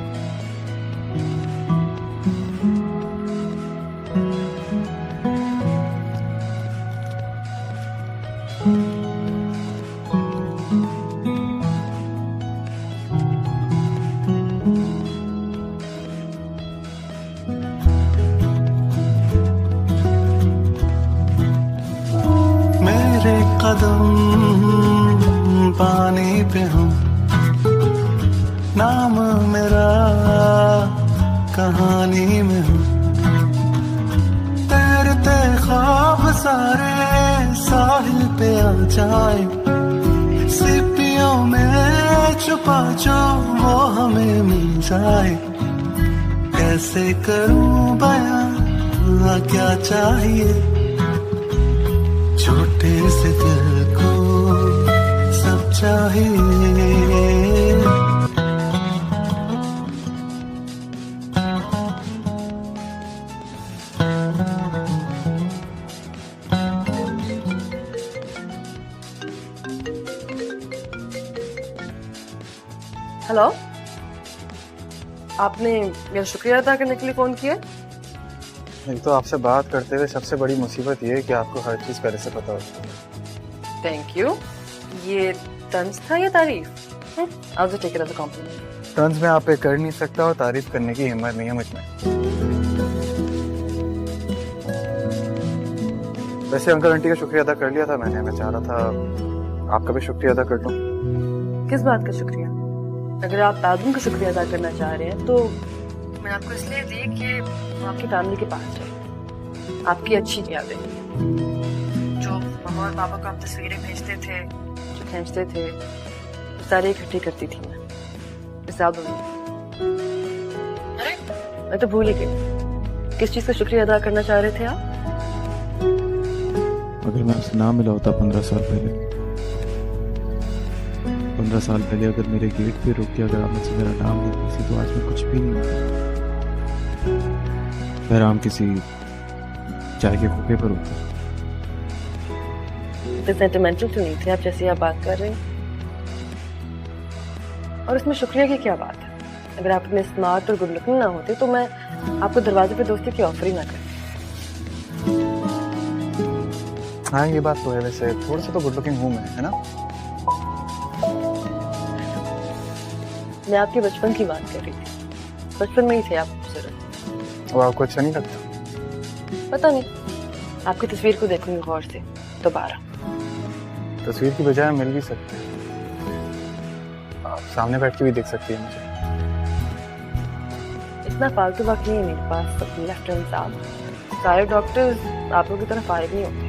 Speaker 1: मेरे कदम पानी पे हूँ, पानी में हूँ, तैरते ख्वाब सारे साहिल पे आ जाए, सीपियों में छुपा जो वो हमें मिल जाए। कैसे करूं बयां क्या चाहिए, छोटे से दिल को सब चाहिए।
Speaker 5: हेलो, आपने मेरा शुक्रिया अदा करने के लिए फोन किया?
Speaker 15: एक तो आपसे बात करते हुए सबसे बड़ी मुसीबत ये है कि आपको हर चीज पहले से पता होती है।
Speaker 5: Thank you. ये तंज था या तारीफ? I'll just take it as a compliment.
Speaker 15: तंज में आप पे कर नहीं सकता और तारीफ करने की हिम्मत नहीं है मुझ में। वैसे अंकल आंटी का शुक्रिया अदा कर लिया था मैंने, मैं चाह रहा था आपका भी शुक्रिया अदा कर लूं।
Speaker 5: किस बात का शुक्रिया? अगर आप ताजुम का शुक्रिया अदा करना चाह रहे हैं तो मैंने आपको इसलिए दी कि वो आपकी फैमिली के पास जाए, आपकी अच्छी यादें जो मम्मा और पापा को आप तस्वीरें भेजते थे, जो खींचते थे, सारे इकट्ठी करती थी मैं इस एल्बम में। अरे मैं तो भूल ही गई, किस चीज का शुक्रिया अदा करना चाह रहे थे आप?
Speaker 15: अगर मैं आपसे ना मिला होता 15 साल पहले, 15 साल पहले अगर मेरे गेट पे रुक के अगर आप मुझसे मेरा नाम नहीं पूछती तो आज मैं कुछ भी नहीं होता। बहराम किसी चाय के खोखे पर होता।
Speaker 5: तो सेंटिमेंटल तो नहीं थे आप जैसे आप बात कर रहे हैं, और इसमें शुक्रिया की क्या बात है? अगर आप इतने स्मार्ट और गुड लुकिंग ना होते तो मैं आपको दरवाजे पे दोस्ती की ऑफर ही ना करती।
Speaker 15: हाँ ये बात तो है, वैसे थोड़ा सा तो गुड लुकिंग हूँ मैं, है ना?
Speaker 5: मैं आपके बचपन की बात कर रही थी, बचपन में ही थे आप खूबसूरत।
Speaker 15: वो आपको अच्छा नहीं लगता?
Speaker 5: पता नहीं, आपकी तस्वीर को देखूंगी गौर से दोबारा।
Speaker 15: तस्वीर की बजाय मिल भी सकते हैं, आप सामने बैठ के भी देख सकती है मुझे।
Speaker 5: इतना फालतू वक्त नहीं है मेरे पास अपने लेफ्टिनेंट साहब, सारे डॉक्टर्स आप लोगों की तरह फारिग नहीं होते।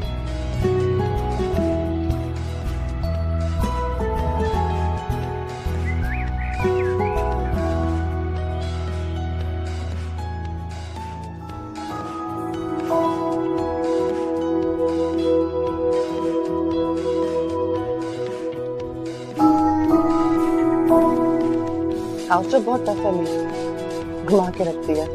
Speaker 5: हाउस तो बहुत टफ है, मेरी घुमा के रखती है।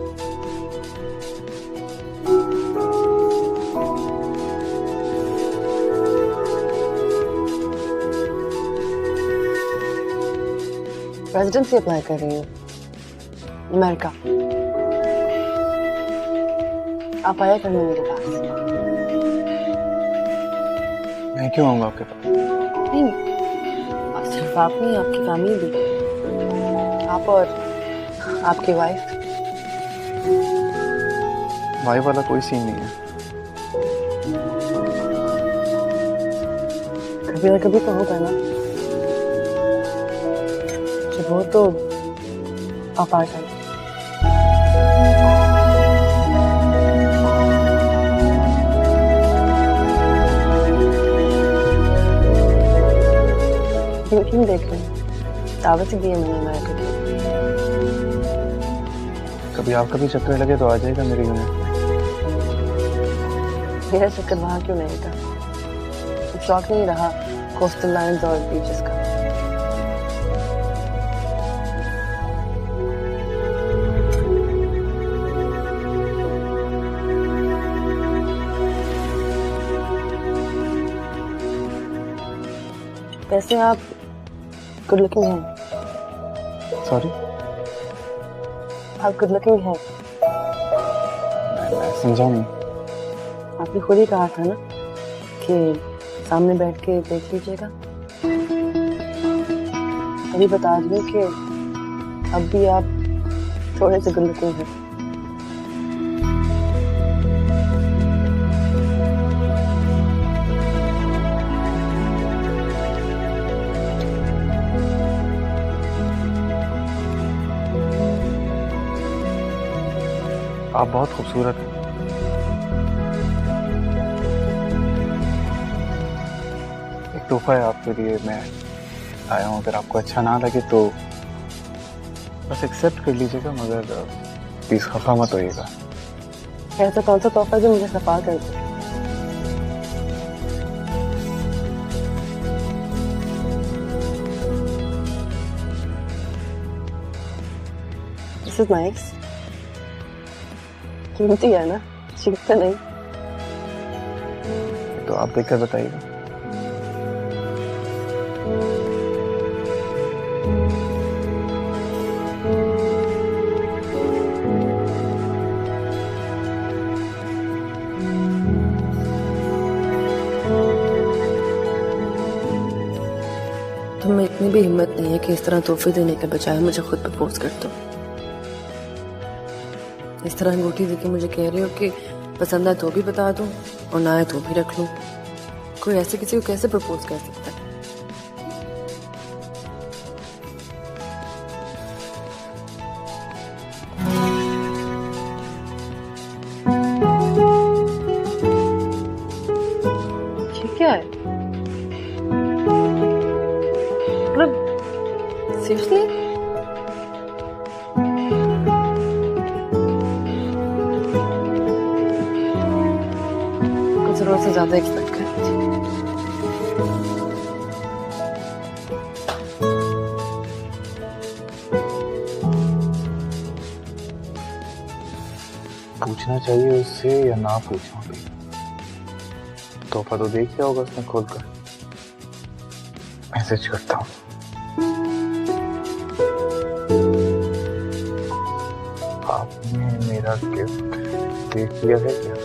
Speaker 5: रेजिडेंसी अप्लाई कर रही हूँ अमेरिका, आप आया करना मेरे पास।
Speaker 15: मैं क्यों आऊंगा आपके पास?
Speaker 5: नहीं, सिर्फ आप नहीं, आपकी फैमिली भी, आप और आपकी वाइफ।
Speaker 15: वाइफ वाला कोई सीन नहीं है।
Speaker 5: कभी ना कभी तो होगा ना, जब हो तो आप आ जाए। क्यों देख रहे हैं? दावत ही दी है मैंने अमेरिका की।
Speaker 15: कभी आपका भी चक्कर लगे तो आ जाएगा मेरी यूनिट।
Speaker 5: मेरा चक्कर वहाँ क्यों नहीं था? शौक नहीं रहा कोस्टल लाइन्स और बीचेस का। वैसे आप गुड लुकिंग हैं।
Speaker 15: सॉरी?
Speaker 5: आप गुड लुकिंग हैं।
Speaker 15: मैं समझा नहीं।
Speaker 5: आपने खुद ही कहा था ना कि सामने बैठ के देख लीजिएगा। अभी बता दूं कि अब भी आप थोड़े से गुड लुकिंग हैं।
Speaker 15: आप बहुत खूबसूरत हैं। एक तोहफा है आपके लिए, मैं आया हूँ। अगर आपको अच्छा ना लगे तो बस एक्सेप्ट कर लीजिएगा, मगर प्लीज खफा मत होइएगा।
Speaker 5: ऐसा कौन सा तोहफा जो मुझे खफा कर दे? This is nice. कीमती है ना, चीप तो नहीं।
Speaker 15: तो आप देखकर बताइएगा।
Speaker 5: तुम में इतनी भी हिम्मत नहीं है कि इस तरह तोहफे देने के बजाय मुझे खुद प्रपोज कर दो। इस तरह अंगूठी देके मुझे कह रहे हो कि पसंद आए तो भी बता दूं और ना आए तो भी रख लूं। कोई ऐसे किसी को कैसे प्रपोज कर सकता है? ये क्या है? मतलब सीरियसली? जरूरत से ज्यादा एक्सपेक्ट कर रही थी।
Speaker 15: पूछना चाहिए उससे या ना पूछूं? तोहफा तो देख लिया होगा उसने खोल कर। मैसेज करता हूँ। आपने मेरा गिफ्ट देख लिया है क्या?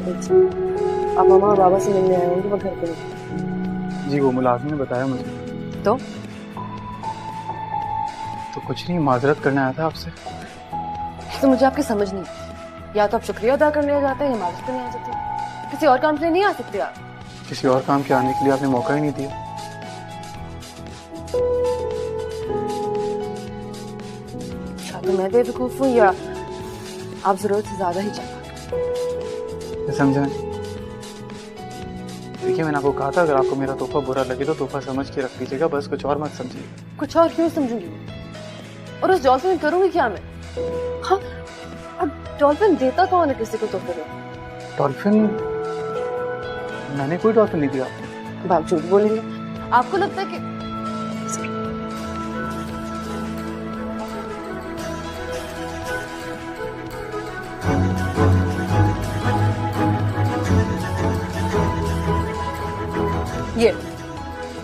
Speaker 5: आप मामा और बाबा से मिलने आए होंगे, वो घर पे नहीं।
Speaker 15: जी वो मुलाजिम ने बताया मुझे।
Speaker 5: तो
Speaker 15: कुछ नहीं, माजरत करने आया था आपसे।
Speaker 5: तो मुझे आपकी समझ नहीं आती। या तो आप शुक्रिया अदा करने आ जाते हैं या माजरत करने आ जाते हैं। किसी और काम से नहीं आ सकते आप?
Speaker 15: किसी और काम के आने के लिए आपने मौका ही नहीं दिया।
Speaker 5: तो मैं बेवकूफ हूँ या आप जरूरत से ज्यादा ही चाहते?
Speaker 15: समझे? देखिए मैंने आपको कहा था अगर आपको मेरा तोहफा बुरा लगे तो तोहफा समझ के रख लीजिएगा, बस कुछ और मत समझिए।
Speaker 5: कुछ और क्यों समझूंगी? और उस डॉल्फिन में करूंगी क्या मैं? हाँ, अब डॉल्फिन देता कौन है किसी को तोहफे में?
Speaker 15: डॉल्फिन? मैंने कोई डॉल्फिन नहीं दिया।
Speaker 5: आप झूठ बोलेंगे। आपको लगता है कि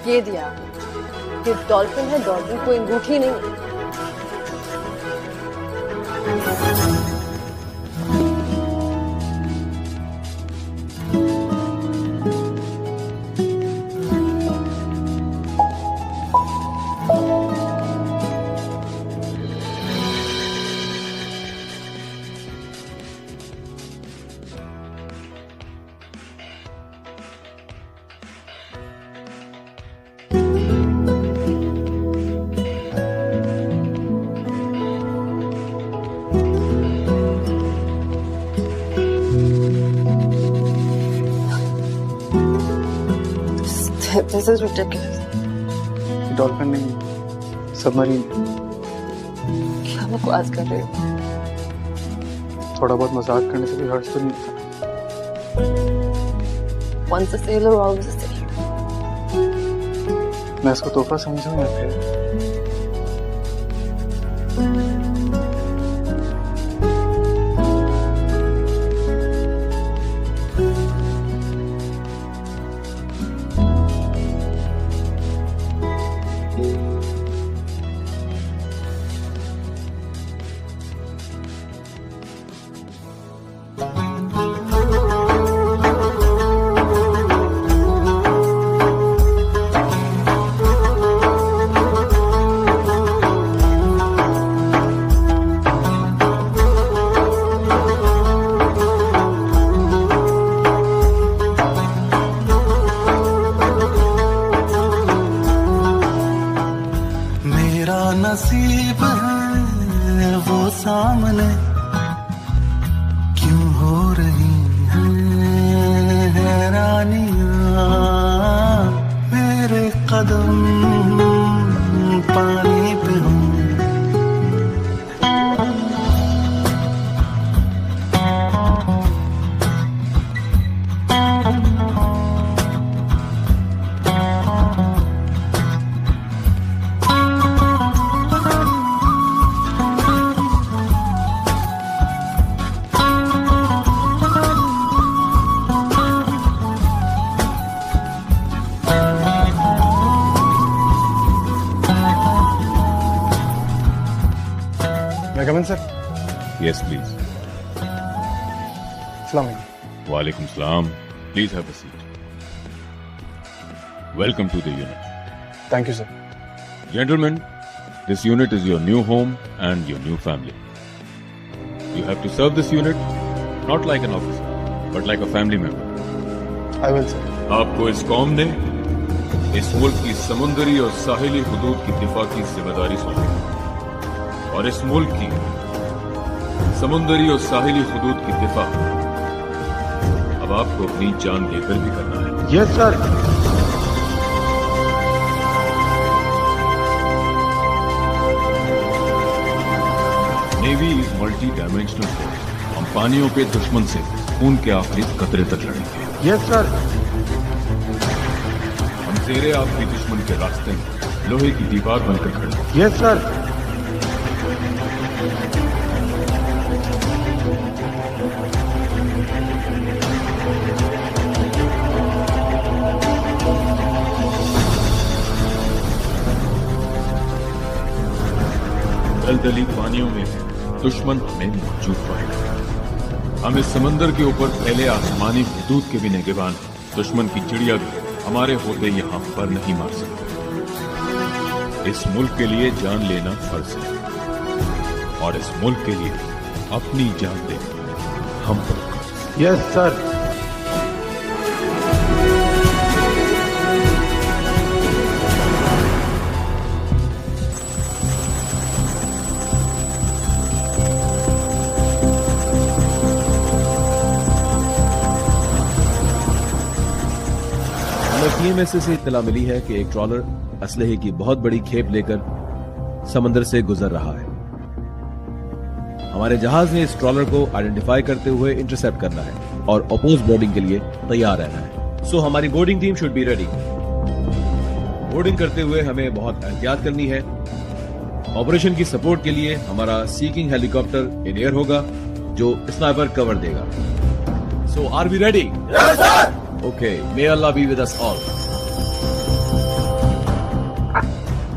Speaker 5: ये दिया आपने। ये डॉल्फिन है, डॉल्फिन कोई अंगूठी नहीं। This is ridiculous.
Speaker 15: डॉल्फिन नहीं, सबमरीन।
Speaker 5: क्या बकवास कर रहे हो?
Speaker 15: थोड़ा बहुत मजाक करने से भी हर्ष तो नहीं होता।
Speaker 5: Once a sailor, always a sailor.
Speaker 15: मैं इसको तोहफा समझूं या फिर
Speaker 1: नसीब है वो सामने क्यों हो रही है हैरानियां मेरे कदम पानी पे हूँ
Speaker 15: सर
Speaker 17: यस प्लीज
Speaker 15: अस्सलाम वालेकुम
Speaker 17: वालेकुम सलाम please have a seat welcome to the unit
Speaker 15: thank you sir
Speaker 17: gentlemen this unit is your new home and your new family you have to serve this unit not like an officer but like a family member
Speaker 15: I will sir
Speaker 17: आपको इस कौम ने इस मुल्क की समुद्री और साहिली हुदूद की दिफा की जिम्मेदारी सौंपी और इस मुल्क की समुद्री और साहिली हुदूद की दिफा अब आपको अपनी जान देकर भी करना है
Speaker 15: yes sir
Speaker 17: navy is multi dimensional force हम पानियों पे दुश्मन से खून के आखिरी कतरे तक लड़ेंगे
Speaker 15: यस सर
Speaker 17: हम जेरे आपकी दुश्मन के रास्ते में लोहे की दीवार बनकर खड़े हैं
Speaker 15: यस सर
Speaker 17: दलदली पानियों में दुश्मन हमें मौजूद पाएगा हम इस समंदर के ऊपर फैले आसमानी हुदूद के भी निगहबान हैं दुश्मन की चिड़िया भी हमारे होते यहाँ पर नहीं मार सकते इस मुल्क के लिए जान लेना फर्ज है और इस मुल्क के लिए अपनी जान देना हम पर
Speaker 15: यस सर
Speaker 18: पीएमएसए से इत्तला मिली है कि एक ट्रॉलर असलहे की बहुत बड़ी खेप लेकर समंदर से गुजर रहा है हमारे जहाज ने इस ट्रॉलर को आइडेंटिफाई करते हुए इंटरसेप्ट करना है और अपोज बोर्डिंग के लिए तैयार रहना है सो हमारी boarding team should be ready boarding करते हुए हमें बहुत एहतियात करनी है ऑपरेशन की सपोर्ट के लिए हमारा सीकिंग हेलीकॉप्टर इन एयर होगा जो स्नाइपर कवर देगा so are we ready Okay, may Allah be with us all.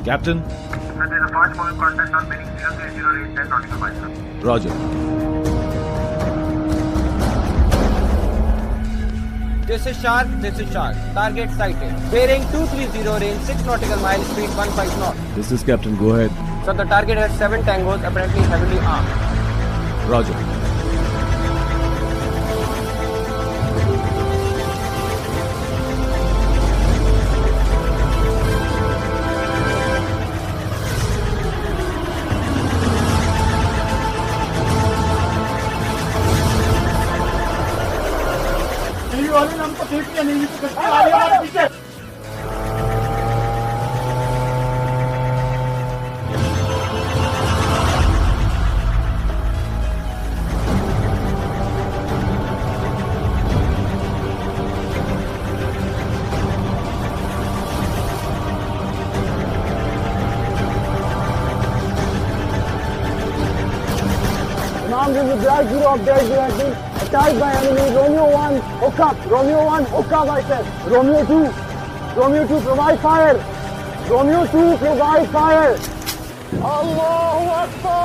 Speaker 18: Captain?
Speaker 19: Sir, there is a fast moving contact on bearing 030 10 nautical miles, sir.
Speaker 18: Roger.
Speaker 20: This is Shark. Target sighted. Bearing 230, range 6 nautical miles, speed 15 knots.
Speaker 18: This is Captain, go ahead.
Speaker 20: Sir, the target has 7 tangos, apparently heavily armed.
Speaker 18: Roger.
Speaker 10: वाले ने हमको देख लिया नहीं तो कश्ती वाले हमारे पीछे
Speaker 13: Encountering the Black Zero update, we have been attacked by enemy. Romeo 1, hook up. Romeo 1, hook up, I said. Romeo 2, Romeo 2, provide fire. Romeo 2, provide fire. Allahu Akbar.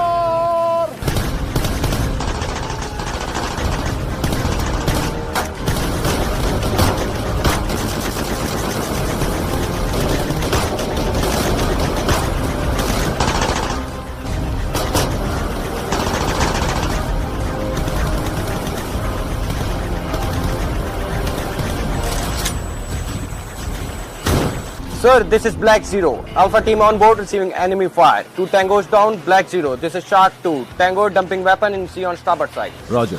Speaker 20: Sir, this is Black Zero. Alpha team on board receiving enemy fire. 2 tangos down, Black Zero. This is Shark 2. Tango dumping weapon in sea on starboard side.
Speaker 18: Roger.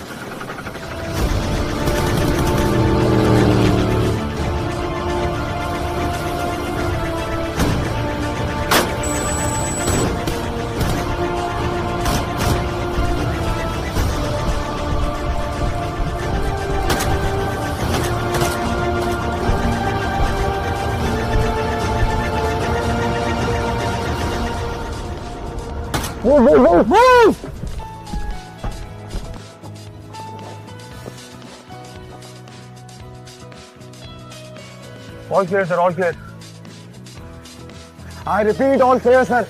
Speaker 13: Move! All clear, sir, all clear. I repeat, all clear, sir.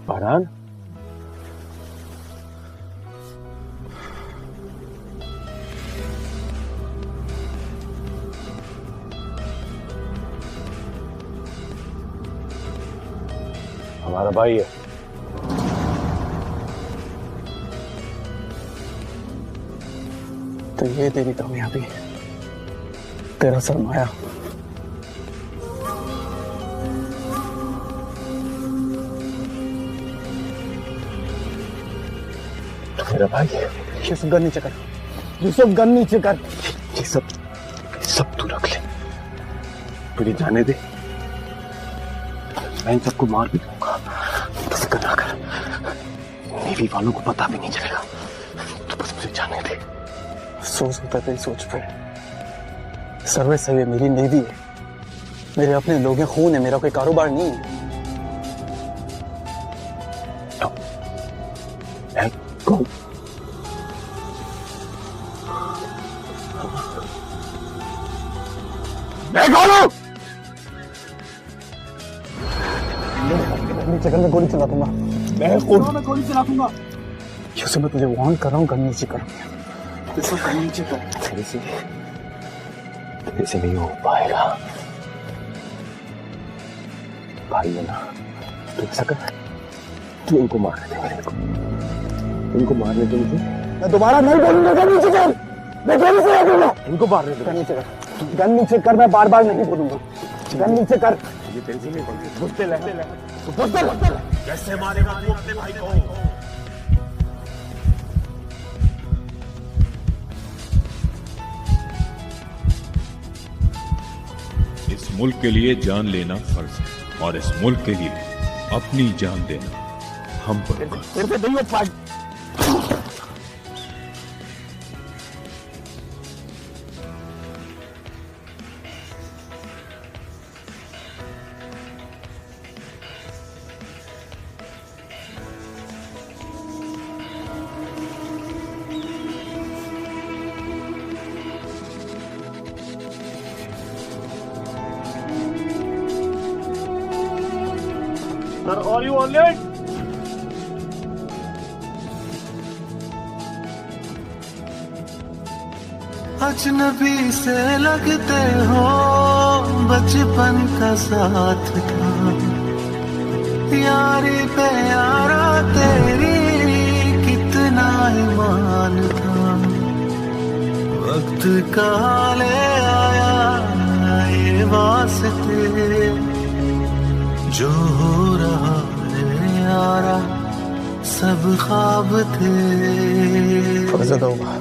Speaker 11: बारान, हमारा भाई है।
Speaker 15: तो ये तेरी कामयाबी, तेरा सरमाया।
Speaker 11: मेरा भाई,
Speaker 15: ये सब गन नीचे कर, ये सब गन नीचे कर।
Speaker 11: ये सब तू रख ले, मुझे जाने दे। मैं इन सबको मार भी दूंगा, बस करना कर। नेवी वालों को पता भी नहीं चलेगा, तो बस मुझे जाने दे।
Speaker 15: अफसोस होता तेरी सोच पे। सर्विस है, ये मेरी नेवी है, मेरे अपने लोग हैं, खून है, मेरा कोई कारोबार नहीं है।
Speaker 11: Go.
Speaker 15: नीचे कर, मैं गोली चला दूंगा।
Speaker 13: मैं गोली चला दूंगा।
Speaker 15: यूसुफ, मैं तुझे वार्न कर रहा हूँ, गन नीचे कर।
Speaker 13: गन नीचे कर।
Speaker 11: तेरे से नहीं हो पाएगा भाई, है ना? तू ऐसा कर, तू इनको मारने दे मेरे को, इनको मारने दे मुझे।
Speaker 13: मैं दोबारा नहीं बोलूंगा, गन नीचे कर। मैं गोली चला दूंगा।
Speaker 11: इनको मारने दे।
Speaker 13: गन नीचे कर, गन नीचे कर, मैं बार बार नहीं बोलूंगा। गन नीचे कर।
Speaker 11: ये तेरे से नहीं बोलते, बुझते ले।
Speaker 10: कैसे मारेगा तू अपने भाई को?
Speaker 17: इस मुल्क के लिए जान लेना फर्ज है और इस मुल्क के लिए अपनी जान देना हम पर
Speaker 13: तेरे पे नहीं हो पाएगा।
Speaker 10: Sir, are you on it?
Speaker 1: अजनबी से लगते हो, बचपन का साथ था, यारी पे यारा तेरी कितना ईमान था। वक्त का ले आया ये वास्ते, जो हो रहा है यारा सब ख्वाब थे।
Speaker 15: फर्जद होगा।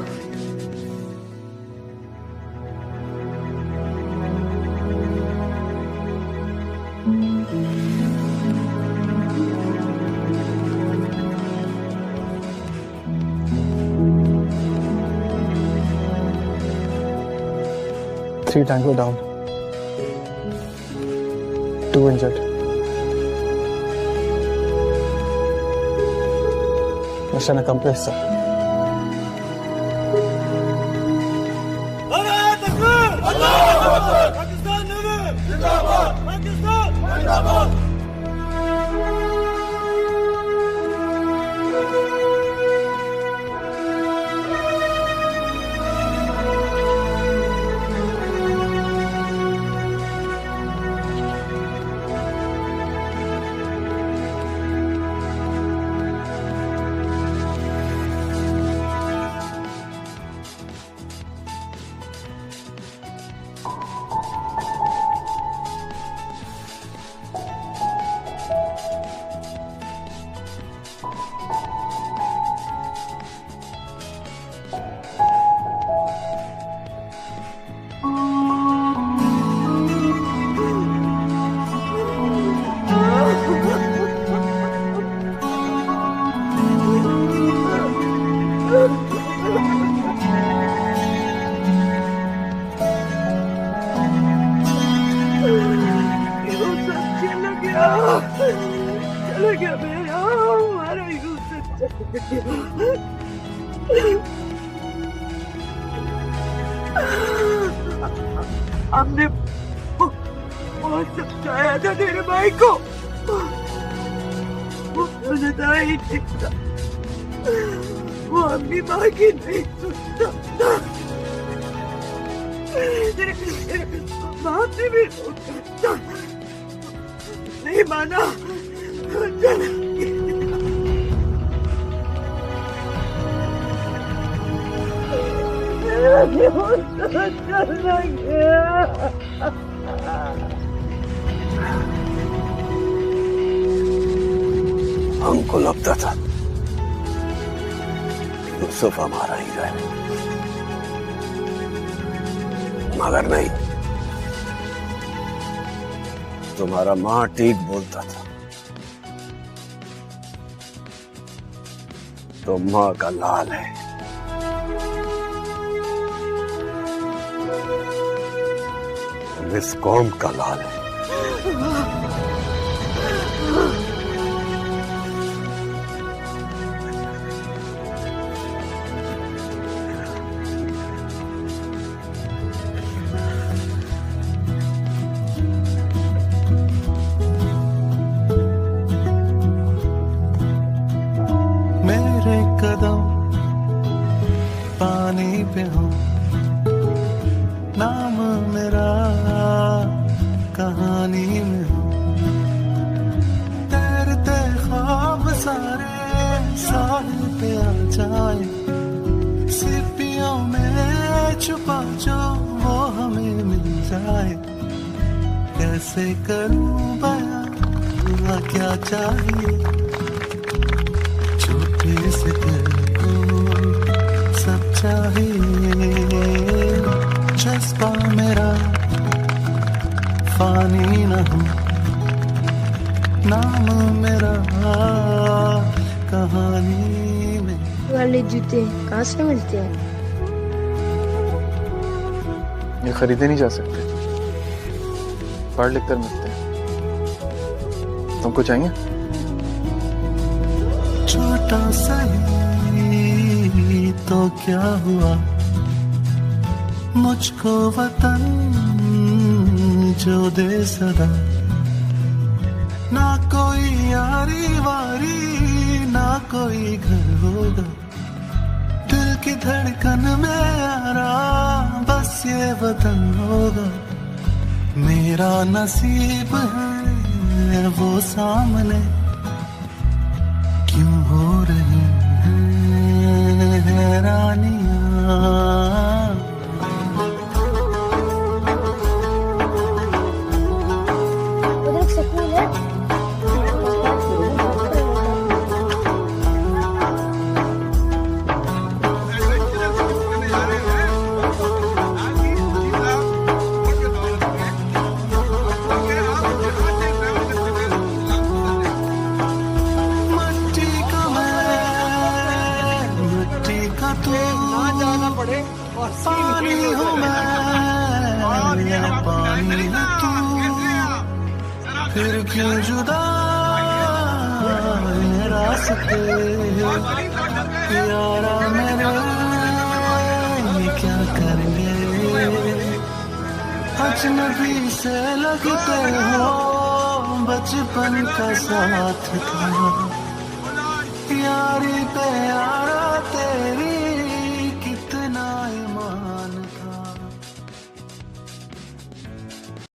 Speaker 15: Three tango down, 2 injured. Mission accomplished, sir.
Speaker 5: चला गया मेरा हमारा यूसुफ हमने बहुत समझाया था तेरे भाई को, वो सुनता ही नहीं था, वो अपनी माँ की नहीं सुनता था, बाप ने भी सोचा नहीं माना।
Speaker 9: हमको लगता था यूसुफ हमारा ही है, मगर नहीं, तुम्हारा माँ ठीक बोलता था, तो माँ का लाल है। इस कौम का लाल है।
Speaker 1: मेरे कदम पानी पे हो, नाम मेरा कहानी में हो, तैरते ख्वाब सारे साहिल पे आ जाए, सीपियों में छुपा जो वो हमें मिल जाए, कैसे करूं बयां क्या चाहिए, छोटे से दिल को सब चाहिए, जज्बा मेरा फानी न हो, नाम मेरा कहानी में।
Speaker 2: वाले जूते कहाँ से मिलते हैं?
Speaker 15: ये खरीदे नहीं जा सकते, पढ़ लिख कर मिलते हैं। तुमको चाहिए?
Speaker 1: छोटा सा ही तो क्या हुआ, मुझको वतन जो दे सदा, ना कोई यारी वारी ना कोई घर होगा, दिल की धड़कन में आराम बस ये वतन होगा, मेरा नसीब है वो सामने, क्यों हो रही है हैरानियां। पानी हूँ मैं पानी है तू, फिर क्यों जुदा ये रास्ते। यारा मेरे ये क्या करेंगे, अजनबी से लगते हो, बचपन का साथ था, यारी पे यारा तेरी